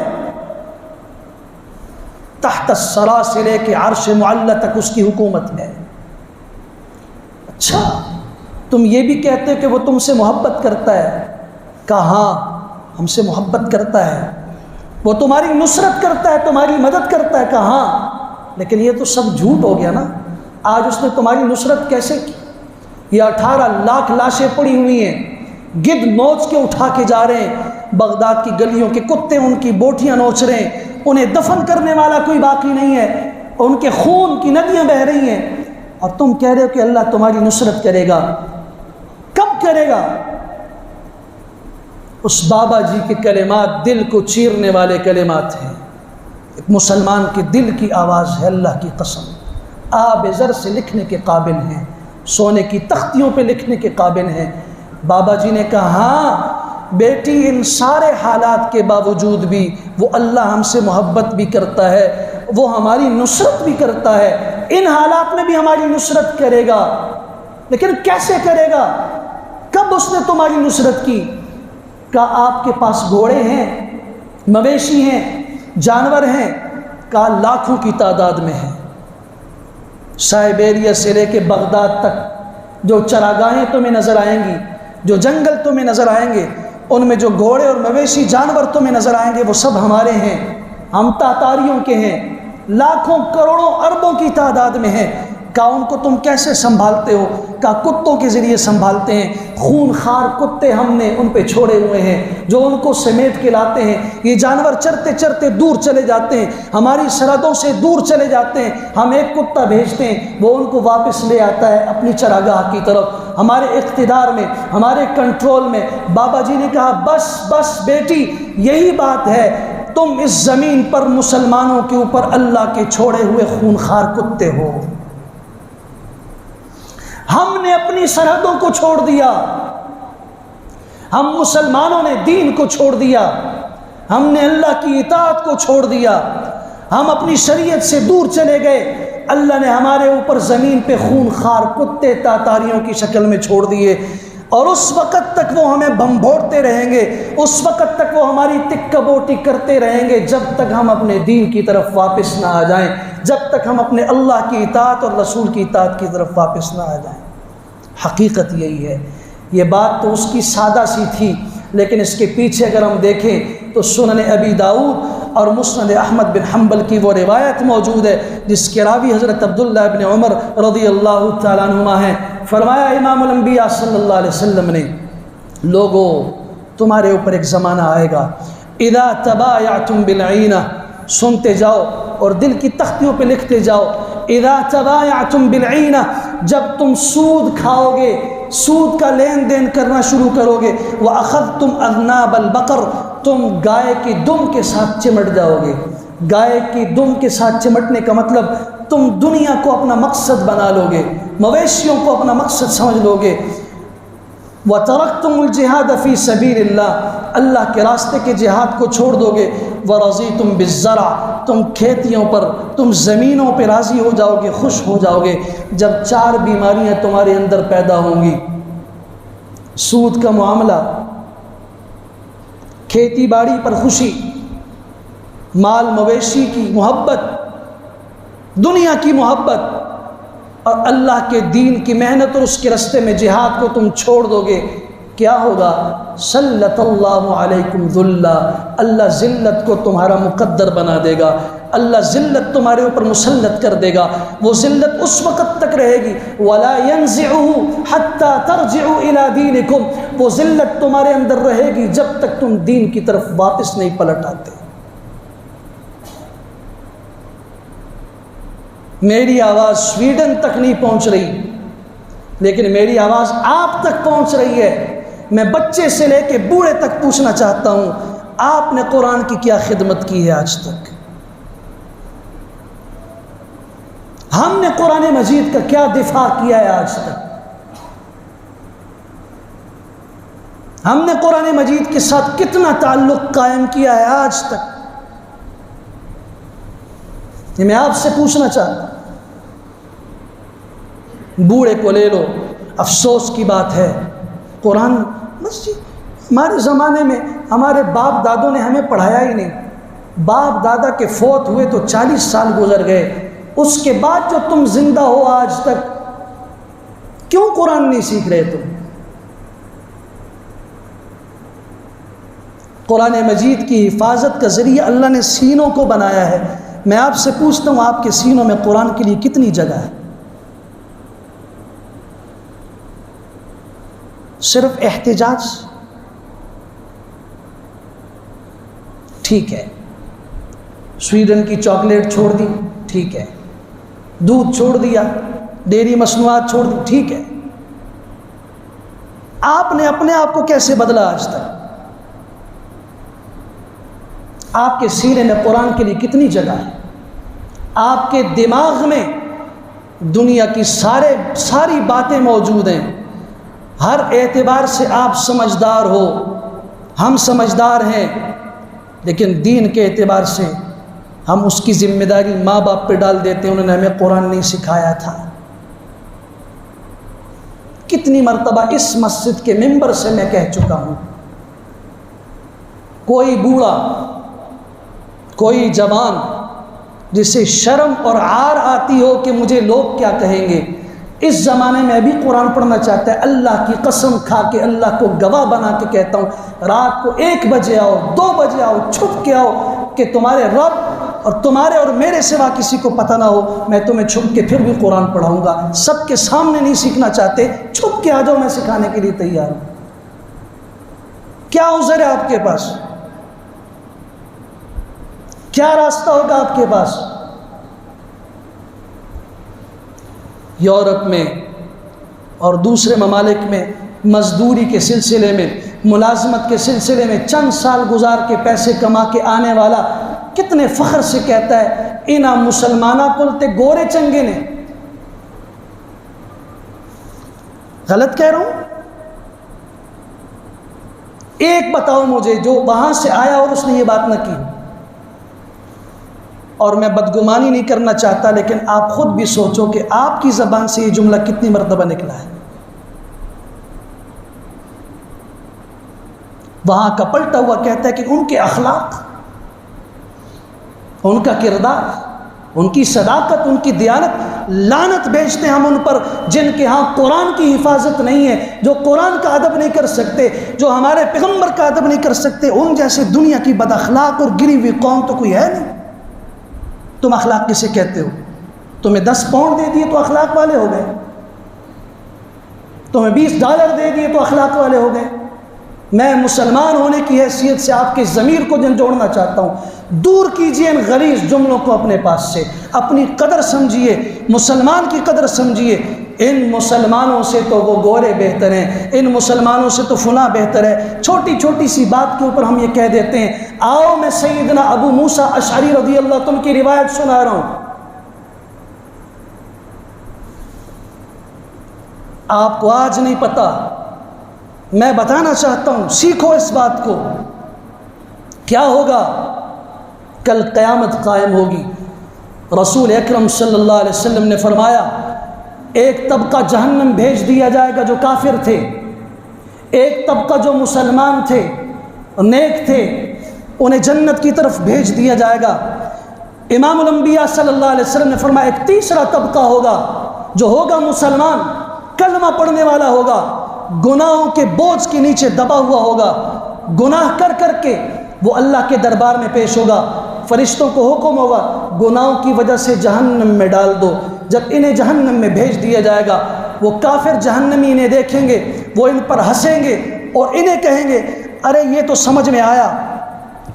تحت الثری سے لے کے عرش معلی تک اس کی حکومت ہے۔ اچھا تم یہ بھی کہتے کہ وہ تم سے محبت کرتا ہے؟ کہاں ہم سے محبت کرتا ہے، وہ تمہاری نصرت کرتا ہے، تمہاری مدد کرتا ہے، کہاں؟ لیکن یہ تو سب جھوٹ ہو گیا نا۔ آج اس نے تمہاری نصرت کیسے کی؟ یہ 18 لاکھ لاشیں پڑی ہوئی ہیں، گدھ نوچ کے اٹھا کے جا رہے ہیں، بغداد کی گلیوں کے کتے ان کی بوٹیاں نوچ رہے ہیں، انہیں دفن کرنے والا کوئی باقی نہیں ہے، ان کے خون کی ندیاں بہہ رہی ہیں، اور تم کہہ رہے ہو کہ اللہ تمہاری نصرت کرے گا۔ کب کرے گا؟ اس بابا جی کے کلمات دل کو چیرنے والے کلمات ہیں، ایک مسلمان کے دل کی آواز ہے، اللہ کی قسم آب زر سے لکھنے کے قابل ہیں، سونے کی تختیوں پہ لکھنے کے قابل ہیں۔ بابا جی نے کہا ہاں بیٹی، ان سارے حالات کے باوجود بھی وہ اللہ ہم سے محبت بھی کرتا ہے، وہ ہماری نصرت بھی کرتا ہے، ان حالات میں بھی ہماری نصرت کرے گا۔ لیکن کیسے کرے گا؟ کب اس نے تمہاری نصرت کی؟ کہا آپ کے پاس گھوڑے ہیں، مویشی ہیں، جانور ہیں؟ کہا لاکھوں کی تعداد میں ہیں۔ سائبیریا سے لے کے بغداد تک جو چراگاہیں تمہیں نظر آئیں گی، جو جنگل تمہیں نظر آئیں گے، ان میں جو گھوڑے اور مویشی جانور تمہیں نظر آئیں گے وہ سب ہمارے ہیں، ہم تاتاریوں کے ہیں، لاکھوں کروڑوں اربوں کی تعداد میں ہیں۔ کہا ان کو تم کیسے سنبھالتے ہو؟ کہا کتوں کے ذریعے سنبھالتے ہیں، خون خار کتے ہم نے ان پہ چھوڑے ہوئے ہیں جو ان کو سمیٹ کے لاتے ہیں، یہ جانور چرتے چرتے دور چلے جاتے ہیں، ہماری سرحدوں سے دور چلے جاتے ہیں، ہم ایک کتا بھیجتے ہیں وہ ان کو واپس لے آتا ہے اپنی چراگاہ کی طرف، ہمارے اقتدار میں، ہمارے کنٹرول میں۔ بابا جی نے کہا بس بس بیٹی، یہی بات ہے، تم اس زمین پر مسلمانوں کے اوپر اللہ کے چھوڑے ہوئے خون خار کتے ہو۔ ہم نے اپنی سرحدوں کو چھوڑ دیا، ہم مسلمانوں نے دین کو چھوڑ دیا، ہم نے اللہ کی اطاعت کو چھوڑ دیا، ہم اپنی شریعت سے دور چلے گئے، اللہ نے ہمارے اوپر زمین پہ خون خار کتے تاتاریوں کی شکل میں چھوڑ دیے، اور اس وقت تک وہ ہمیں بھنبھوڑتے رہیں گے، اس وقت تک وہ ہماری تکہ بوٹی کرتے رہیں گے جب تک ہم اپنے دین کی طرف واپس نہ آ جائیں، جب تک ہم اپنے اللہ کی اطاعت اور رسول کی اطاعت کی طرف واپس نہ آ جائیں۔ حقیقت یہی ہے۔ یہ بات تو اس کی سادہ سی تھی، لیکن اس کے پیچھے اگر ہم دیکھیں تو سنن ابی داؤد اور مسند احمد بن حنبل کی وہ روایت موجود ہے جس کے راوی حضرت عبداللہ ابن عمر رضی اللہ تعالیٰ عنہما ہیں۔ فرمایا امام الانبیاء صلی اللہ علیہ وسلم نے، لوگو تمہارے اوپر ایک زمانہ آئے گا، اذا تبایعتم بالعینہ، سنتے جاؤ اور دل کی تختیوں پہ لکھتے جاؤ، اذا تبایعتم بالعینہ، جب تم سود کھاؤ گے، سود کا لین دین کرنا شروع کرو گے، وَأَخَذْتُمْ أَذْنَابَ الْبَقَرِ، تم گائے کی دم کے ساتھ چمٹ جاؤ گے۔ گائے کی دم کے ساتھ چمٹنے کا مطلب تم دنیا کو اپنا مقصد بنا لو گے، مویشیوں کو اپنا مقصد سمجھ لو گے۔ وَتَرَكْتُمُ الْجِهَادَ فِي سَبِيلِ اللَّهِ، اللہ کے راستے کے جہاد کو چھوڑ دو گے۔ وَرَضِيتُمْ بِالزَّرْعِ، تم کھیتیوں پر، تم زمینوں پہ راضی ہو جاؤ گے، خوش ہو جاؤ گے۔ جب 4 بیماریاں تمہارے اندر پیدا ہوں گی، سود کا معاملہ، کھیتی باڑی پر خوشی، مال مویشی کی محبت، دنیا کی محبت، اور اللہ کے دین کی محنت اور اس کے راستے میں جہاد کو تم چھوڑ دو گے، کیا ہوگا؟ سلط اللہ علیکم ذلہ، اللہ ذلت کو تمہارا مقدر بنا دے گا، اللہ ذلت تمہارے اوپر مسلط کر دے گا۔ وہ ذلت اس وقت تک رہے گی، ولا ينزعه حتى ترجعوا الى دينكم، وہ ذلت تمہارے اندر رہے گی جب تک تم دین کی طرف واپس نہیں پلٹ آتے۔ میری آواز سویڈن تک نہیں پہنچ رہی، لیکن میری آواز آپ تک پہنچ رہی ہے۔ میں بچے سے لے کے بوڑھے تک پوچھنا چاہتا ہوں، آپ نے قرآن کی کیا خدمت کی ہے آج تک؟ ہم نے قرآن مجید کا کیا دفاع کیا ہے آج تک؟ ہم نے قرآن مجید کے ساتھ کتنا تعلق قائم کیا ہے آج تک؟ یہ میں آپ سے پوچھنا چاہتا ہوں۔ بوڑھے کو لے لو، افسوس کی بات ہے، قرآن مسجد ہمارے زمانے میں ہمارے باپ دادوں نے ہمیں پڑھایا ہی نہیں۔ باپ دادا کے فوت ہوئے تو 40 سال گزر گئے، اس کے بعد جو تم زندہ ہو آج تک، کیوں قرآن نہیں سیکھ رہے تم؟ قرآن مجید کی حفاظت کا ذریعہ اللہ نے سینوں کو بنایا ہے۔ میں آپ سے پوچھتا ہوں، آپ کے سینوں میں قرآن کے لیے کتنی جگہ ہے؟ صرف احتجاج؟ ٹھیک ہے، سویڈن کی چاکلیٹ چھوڑ دی، ٹھیک ہے، دودھ چھوڑ دیا، ڈیری مصنوعات چھوڑ دی، ٹھیک ہے، آپ نے اپنے آپ کو کیسے بدلا آج تک؟ آپ کے سینے میں قرآن کے لیے کتنی جگہ ہے؟ آپ کے دماغ میں دنیا کی ساری باتیں موجود ہیں، ہر اعتبار سے آپ سمجھدار ہو، ہم سمجھدار ہیں، لیکن دین کے اعتبار سے ہم اس کی ذمہ داری ماں باپ پہ ڈال دیتے ہیں، انہوں نے ہمیں قرآن نہیں سکھایا تھا۔ کتنی مرتبہ اس مسجد کے ممبر سے میں کہہ چکا ہوں، کوئی بوڑھا، کوئی جوان جسے شرم اور عار آتی ہو کہ مجھے لوگ کیا کہیں گے، اس زمانے میں بھی قرآن پڑھنا چاہتا ہے، اللہ کی قسم کھا کے اللہ کو گواہ بنا کے کہتا ہوں، رات کو 1 بجے آؤ، 2 بجے آؤ، چھپ کے آؤ کہ تمہارے رب اور تمہارے اور میرے سوا کسی کو پتہ نہ ہو، میں تمہیں چھپ کے پھر بھی قرآن پڑھاؤں گا۔ سب کے سامنے نہیں سیکھنا چاہتے، چھپ کے آ جاؤ، میں سکھانے کے لیے تیار ہوں۔ کیا عذر ہے آپ کے پاس؟ کیا راستہ ہوگا آپ کے پاس؟ یورپ میں اور دوسرے ممالک میں مزدوری کے سلسلے میں، ملازمت کے سلسلے میں چند سال گزار کے پیسے کما کے آنے والا کتنے فخر سے کہتا ہے اینا مسلمانہ کلتے گورے چنگے نے۔ غلط کہہ رہا ہوں؟ ایک بتاؤ مجھے جو وہاں سے آیا اور اس نے یہ بات نہ کی، اور میں بدگمانی نہیں کرنا چاہتا، لیکن آپ خود بھی سوچو کہ آپ کی زبان سے یہ جملہ کتنی مرتبہ نکلا ہے۔ وہاں کا پلٹا ہوا کہتا ہے کہ ان کے اخلاق، ان کا کردار، ان کی صداقت، ان کی دیانت، لعنت بھیجتے ہیں ہم ان پر جن کے ہاں قرآن کی حفاظت نہیں ہے، جو قرآن کا ادب نہیں کر سکتے، جو ہمارے پیغمبر کا ادب نہیں کر سکتے۔ ان جیسے دنیا کی بد اخلاق اور گری ہوئی قوم تو کوئی ہے نہیں۔ تم اخلاق کسے کہتے ہو؟ تمہیں 10 پاؤنڈ دے دیے تو اخلاق والے ہو گئے، تمہیں $20 دے دیے تو اخلاق والے ہو گئے۔ میں مسلمان ہونے کی حیثیت سے آپ کے ضمیر کو جھنجھوڑنا چاہتا ہوں، دور کیجئے ان غلیظ جملوں کو اپنے پاس سے، اپنی قدر سمجھیے، مسلمان کی قدر سمجھیے۔ ان مسلمانوں سے تو وہ گورے بہتر ہیں، ان مسلمانوں سے تو فلاں بہتر ہے۔ چھوٹی چھوٹی سی بات کے اوپر ہم یہ کہہ دیتے ہیں۔ آؤ میں سیدنا ابو موسیٰ اشعری رضی اللہ عنہ کی روایت سنا رہا ہوں، آپ کو آج نہیں پتا، میں بتانا چاہتا ہوں، سیکھو اس بات کو۔ کیا ہوگا؟ کل قیامت قائم ہوگی۔ رسول اکرم صلی اللہ علیہ وسلم نے فرمایا، ایک طبقہ جہنم بھیج دیا جائے گا جو کافر تھے، ایک طبقہ جو مسلمان تھے، نیک تھے، انہیں جنت کی طرف بھیج دیا جائے گا۔ امام الانبیاء صلی اللہ علیہ وسلم نے فرمایا ایک تیسرا طبقہ ہوگا جو ہوگا مسلمان، کلمہ پڑھنے والا ہوگا، گناہوں کے بوجھ کے نیچے دبا ہوا ہوگا، گناہ کر کر کے وہ اللہ کے دربار میں پیش ہوگا، فرشتوں کو حکم ہوگا گناہوں کی وجہ سے جہنم میں ڈال دو۔ جب انہیں جہنم میں بھیج دیا جائے گا، وہ کافر جہنمی انہیں دیکھیں گے، وہ ان پر ہنسیں گے اور انہیں کہیں گے، ارے یہ تو سمجھ میں آیا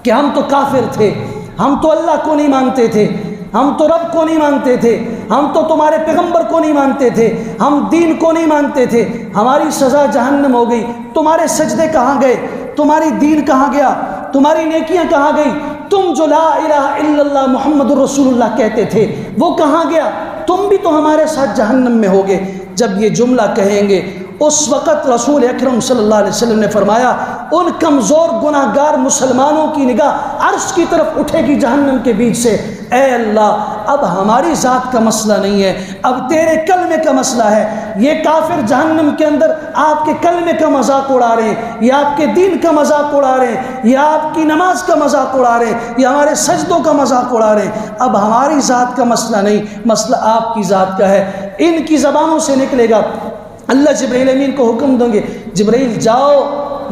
کہ ہم تو کافر تھے، ہم تو اللہ کو نہیں مانتے تھے، ہم تو رب کو نہیں مانتے تھے، ہم تو تمہارے پیغمبر کو نہیں مانتے تھے، ہم دین کو نہیں مانتے تھے، ہماری سزا جہنم ہو گئی۔ تمہارے سجدے کہاں گئے؟ تمہاری دین کہاں گیا؟ تمہاری نیکیاں کہاں گئی؟ تم جو لا الہ الا اللہ محمد الرسول اللہ کہتے تھے وہ کہاں گیا؟ تم بھی تو ہمارے ساتھ جہنم میں ہوگے۔ جب یہ جملہ کہیں گے اس وقت رسول اکرم صلی اللہ علیہ وسلم نے فرمایا ان کمزور گناہ گار مسلمانوں کی نگاہ عرش کی طرف اٹھے گی جہنم کے بیچ سے، اے اللہ اب ہماری ذات کا مسئلہ نہیں ہے، اب تیرے کلمے کا مسئلہ ہے۔ یہ کافر جہنم کے اندر آپ کے کلمے کا مذاق اڑا رہے ہیں، یا آپ کے دین کا مذاق اڑا رہے ہیں، یا آپ کی نماز کا مذاق اڑا رہے ہیں، یا ہمارے سجدوں کا مذاق اڑا رہے ہیں۔ اب ہماری ذات کا مسئلہ نہیں، مسئلہ آپ کی ذات کا ہے۔ ان کی زبانوں سے نکلے گا، اللہ جبرائیل امین کو حکم دیں گے، جبرائیل جاؤ،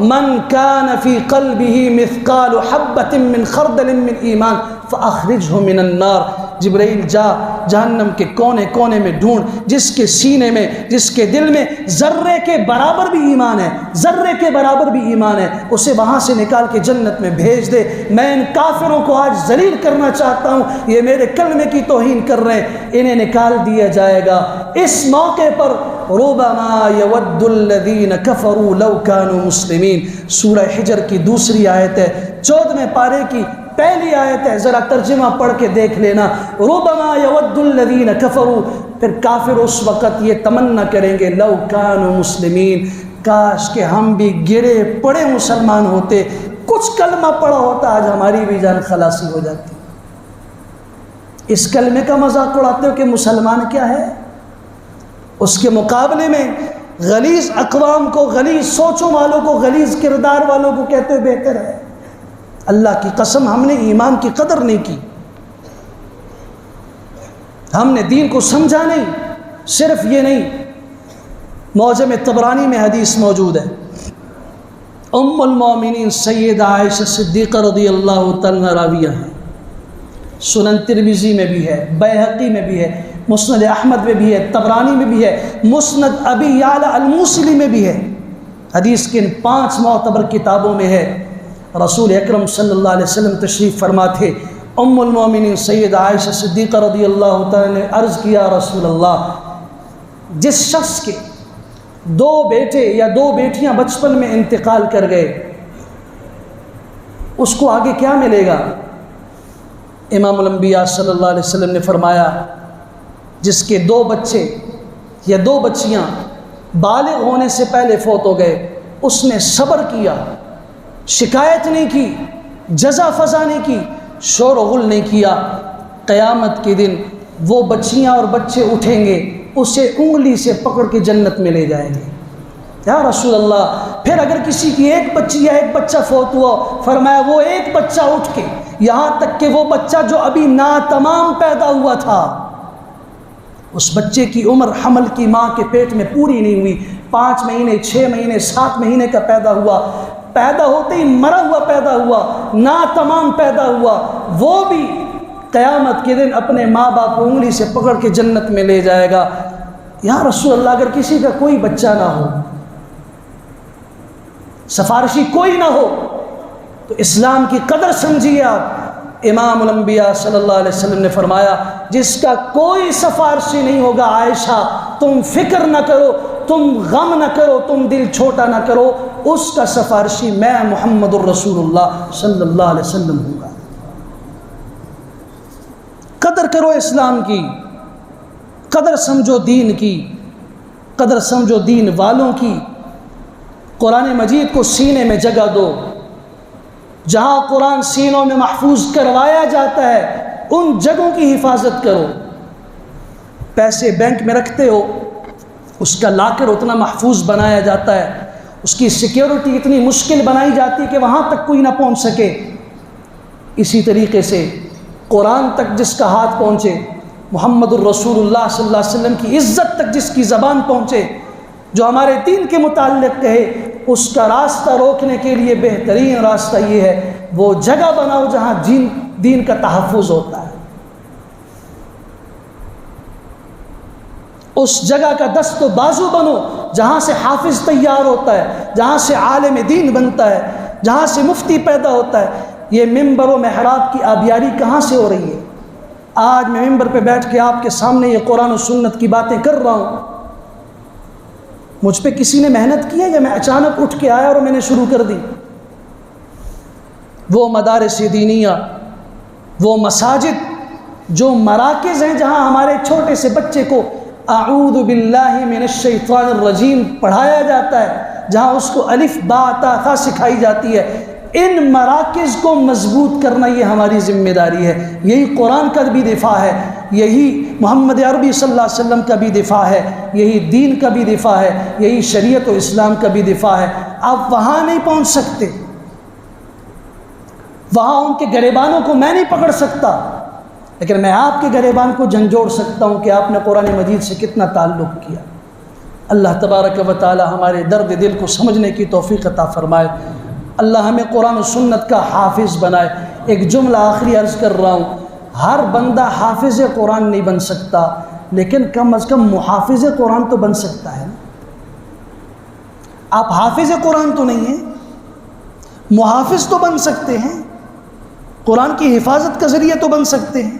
من کان فی قلبہ مثقال حبۃ من خردل من ایمان فاخرجہ من النار۔ جبرائیل جا جہنم کے کونے کونے میں ڈھونڈ، جس کے سینے میں، جس کے دل میں ذرے کے برابر بھی ایمان ہے، ذرے کے برابر بھی ایمان ہے، اسے وہاں سے نکال کے جنت میں بھیج دے۔ میں ان کافروں کو آج ذلیل کرنا چاہتا ہوں، یہ میرے کلمے کی توہین کر رہے ہیں، انہیں نکال دیا جائے گا۔ اس موقع پر ربما یود الذین کفروا لو کانوا مسلمین، سورہ حجر کی دوسری آیت ہے، 14ویں پارے کی پہلی آیت ہے، ذرا ترجمہ پڑھ کے دیکھ لینا۔ ربما یود الذین کفروا، پھر کافر اس وقت یہ تمنا کریں گے لو کانوا مسلمین، کاش کہ ہم بھی گرے پڑے مسلمان ہوتے، کچھ کلمہ پڑھا ہوتا، آج ہماری بھی جان خلاصی ہو جاتی۔ اس کلمے کا مذاق اڑاتے ہو کہ مسلمان کیا ہے، اس کے مقابلے میں غلیظ اقوام کو، غلیظ سوچوں والوں کو، غلیظ کردار والوں کو کہتے ہوئے بہتر ہے۔ اللہ کی قسم ہم نے ایمان کی قدر نہیں کی، ہم نے دین کو سمجھا نہیں۔ صرف یہ نہیں، معجم طبرانی میں حدیث موجود ہے، ام المومنین سیدہ عائشہ صدیقہ رضی اللہ تعالیٰ راویہ ہیں، سنن ترمذی میں بھی ہے، بیہقی میں بھی ہے، مسند احمد میں بھی ہے، طبرانی میں بھی ہے، مسند ابی یعلا الموصلی میں بھی ہے، حدیث کے ان 5 معتبر کتابوں میں ہے۔ رسول اکرم صلی اللہ علیہ وسلم تشریف فرما تھے، ام المومنین سیدہ عائشہ صدیقہ رضی اللہ تعالیٰ نے عرض کیا رسول اللہ، جس شخص کے 2 بیٹے یا 2 بیٹیاں بچپن میں انتقال کر گئے، اس کو آگے کیا ملے گا؟ امام الانبیاء صلی اللہ علیہ وسلم نے فرمایا، جس کے 2 بچے یا 2 بچیاں بالغ ہونے سے پہلے فوت ہو گئے، اس نے صبر کیا، شکایت نہیں کی، جزا فضا نہیں کی، شور و غل نہیں کیا، قیامت کے دن وہ بچیاں اور بچے اٹھیں گے، اسے انگلی سے پکڑ کے جنت میں لے جائیں گے۔ یا رسول اللہ، پھر اگر کسی کی 1 بچی یا 1 بچہ فوت ہوا، فرمایا وہ 1 بچہ اٹھ کے، یہاں تک کہ وہ بچہ جو ابھی ناتمام پیدا ہوا تھا، اس بچے کی عمر حمل کی ماں کے پیٹ میں پوری نہیں ہوئی، 5 مہینے 6 مہینے 7 مہینے کا پیدا ہوا، پیدا ہوتے ہی مرا ہوا پیدا ہوا، ناتمام پیدا ہوا، وہ بھی قیامت کے دن اپنے ماں باپ کو انگلی سے پکڑ کے جنت میں لے جائے گا۔ یا رسول اللہ، اگر کسی کا کوئی بچہ نہ ہو، سفارشی کوئی نہ ہو، تو اسلام کی قدر سمجھیے آپ۔ امام الانبیاء صلی اللہ علیہ وسلم نے فرمایا، جس کا کوئی سفارشی نہیں ہوگا، عائشہ تم فکر نہ کرو، تم غم نہ کرو، تم دل چھوٹا نہ کرو، اس کا سفارشی میں محمد الرسول اللہ صلی اللہ علیہ وسلم ہوں گا۔ قدر کرو اسلام کی، قدر سمجھو دین کی، قدر سمجھو دین والوں کی۔ قرآن مجید کو سینے میں جگہ دو، جہاں قرآن سینوں میں محفوظ کروایا جاتا ہے ان جگہوں کی حفاظت کرو۔ پیسے بینک میں رکھتے ہو، اس کا لاکر اتنا محفوظ بنایا جاتا ہے، اس کی سیکیورٹی اتنی مشکل بنائی جاتی ہے کہ وہاں تک کوئی نہ پہنچ سکے۔ اسی طریقے سے قرآن تک جس کا ہاتھ پہنچے، محمد الرسول اللہ صلی اللہ علیہ وسلم کی عزت تک جس کی زبان پہنچے، جو ہمارے دین کے متعلق کہے، اس کا راستہ روکنے کے لیے بہترین راستہ یہ ہے، وہ جگہ بناؤ جہاں دین کا تحفظ ہوتا ہے، اس جگہ کا دست و بازو بنو جہاں سے حافظ تیار ہوتا ہے، جہاں سے عالم دین بنتا ہے، جہاں سے مفتی پیدا ہوتا ہے۔ یہ ممبر و محراب کی آبیاری کہاں سے ہو رہی ہے؟ آج میں ممبر پہ بیٹھ کے آپ کے سامنے یہ قرآن و سنت کی باتیں کر رہا ہوں، مجھ پہ کسی نے محنت کی ہے یا میں اچانک اٹھ کے آیا اور میں نے شروع کر دی؟ وہ مدارس دینیہ، وہ مساجد، جو مراکز ہیں جہاں ہمارے چھوٹے سے بچے کو اعوذ باللہ من الشیطان الرجیم پڑھایا جاتا ہے، جہاں اس کو الف با تا ثا سکھائی جاتی ہے، ان مراکز کو مضبوط کرنا یہ ہماری ذمہ داری ہے۔ یہی قرآن کا بھی دفاع ہے، یہی محمد عربی صلی اللہ علیہ وسلم کا بھی دفاع ہے، یہی دین کا بھی دفاع ہے، یہی شریعت و اسلام کا بھی دفاع ہے۔ آپ وہاں نہیں پہنچ سکتے، وہاں ان کے گریبانوں کو میں نہیں پکڑ سکتا، لیکن میں آپ کے گریبان کو جھنجھوڑ سکتا ہوں کہ آپ نے قرآن مجید سے کتنا تعلق کیا۔ اللہ تبارک و تعالی ہمارے درد دل کو سمجھنے کی توفیق عطا فرمائے۔ اللہ ہمیں قرآن و سنت کا حافظ بنائے۔ ایک جملہ آخری عرض کر رہا ہوں، ہر بندہ حافظ قرآن نہیں بن سکتا، لیکن کم از کم محافظ قرآن تو بن سکتا ہے نا۔ آپ حافظ قرآن تو نہیں ہیں، محافظ تو بن سکتے ہیں، قرآن کی حفاظت کا ذریعہ تو بن سکتے ہیں۔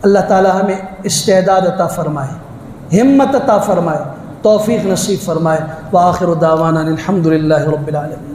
اللہ تعالی ہمیں استعداد عطا فرمائے، ہمت عطا فرمائے، توفیق نصیب فرمائے۔ وآخر دعوانا الحمد للہ رب العالمین۔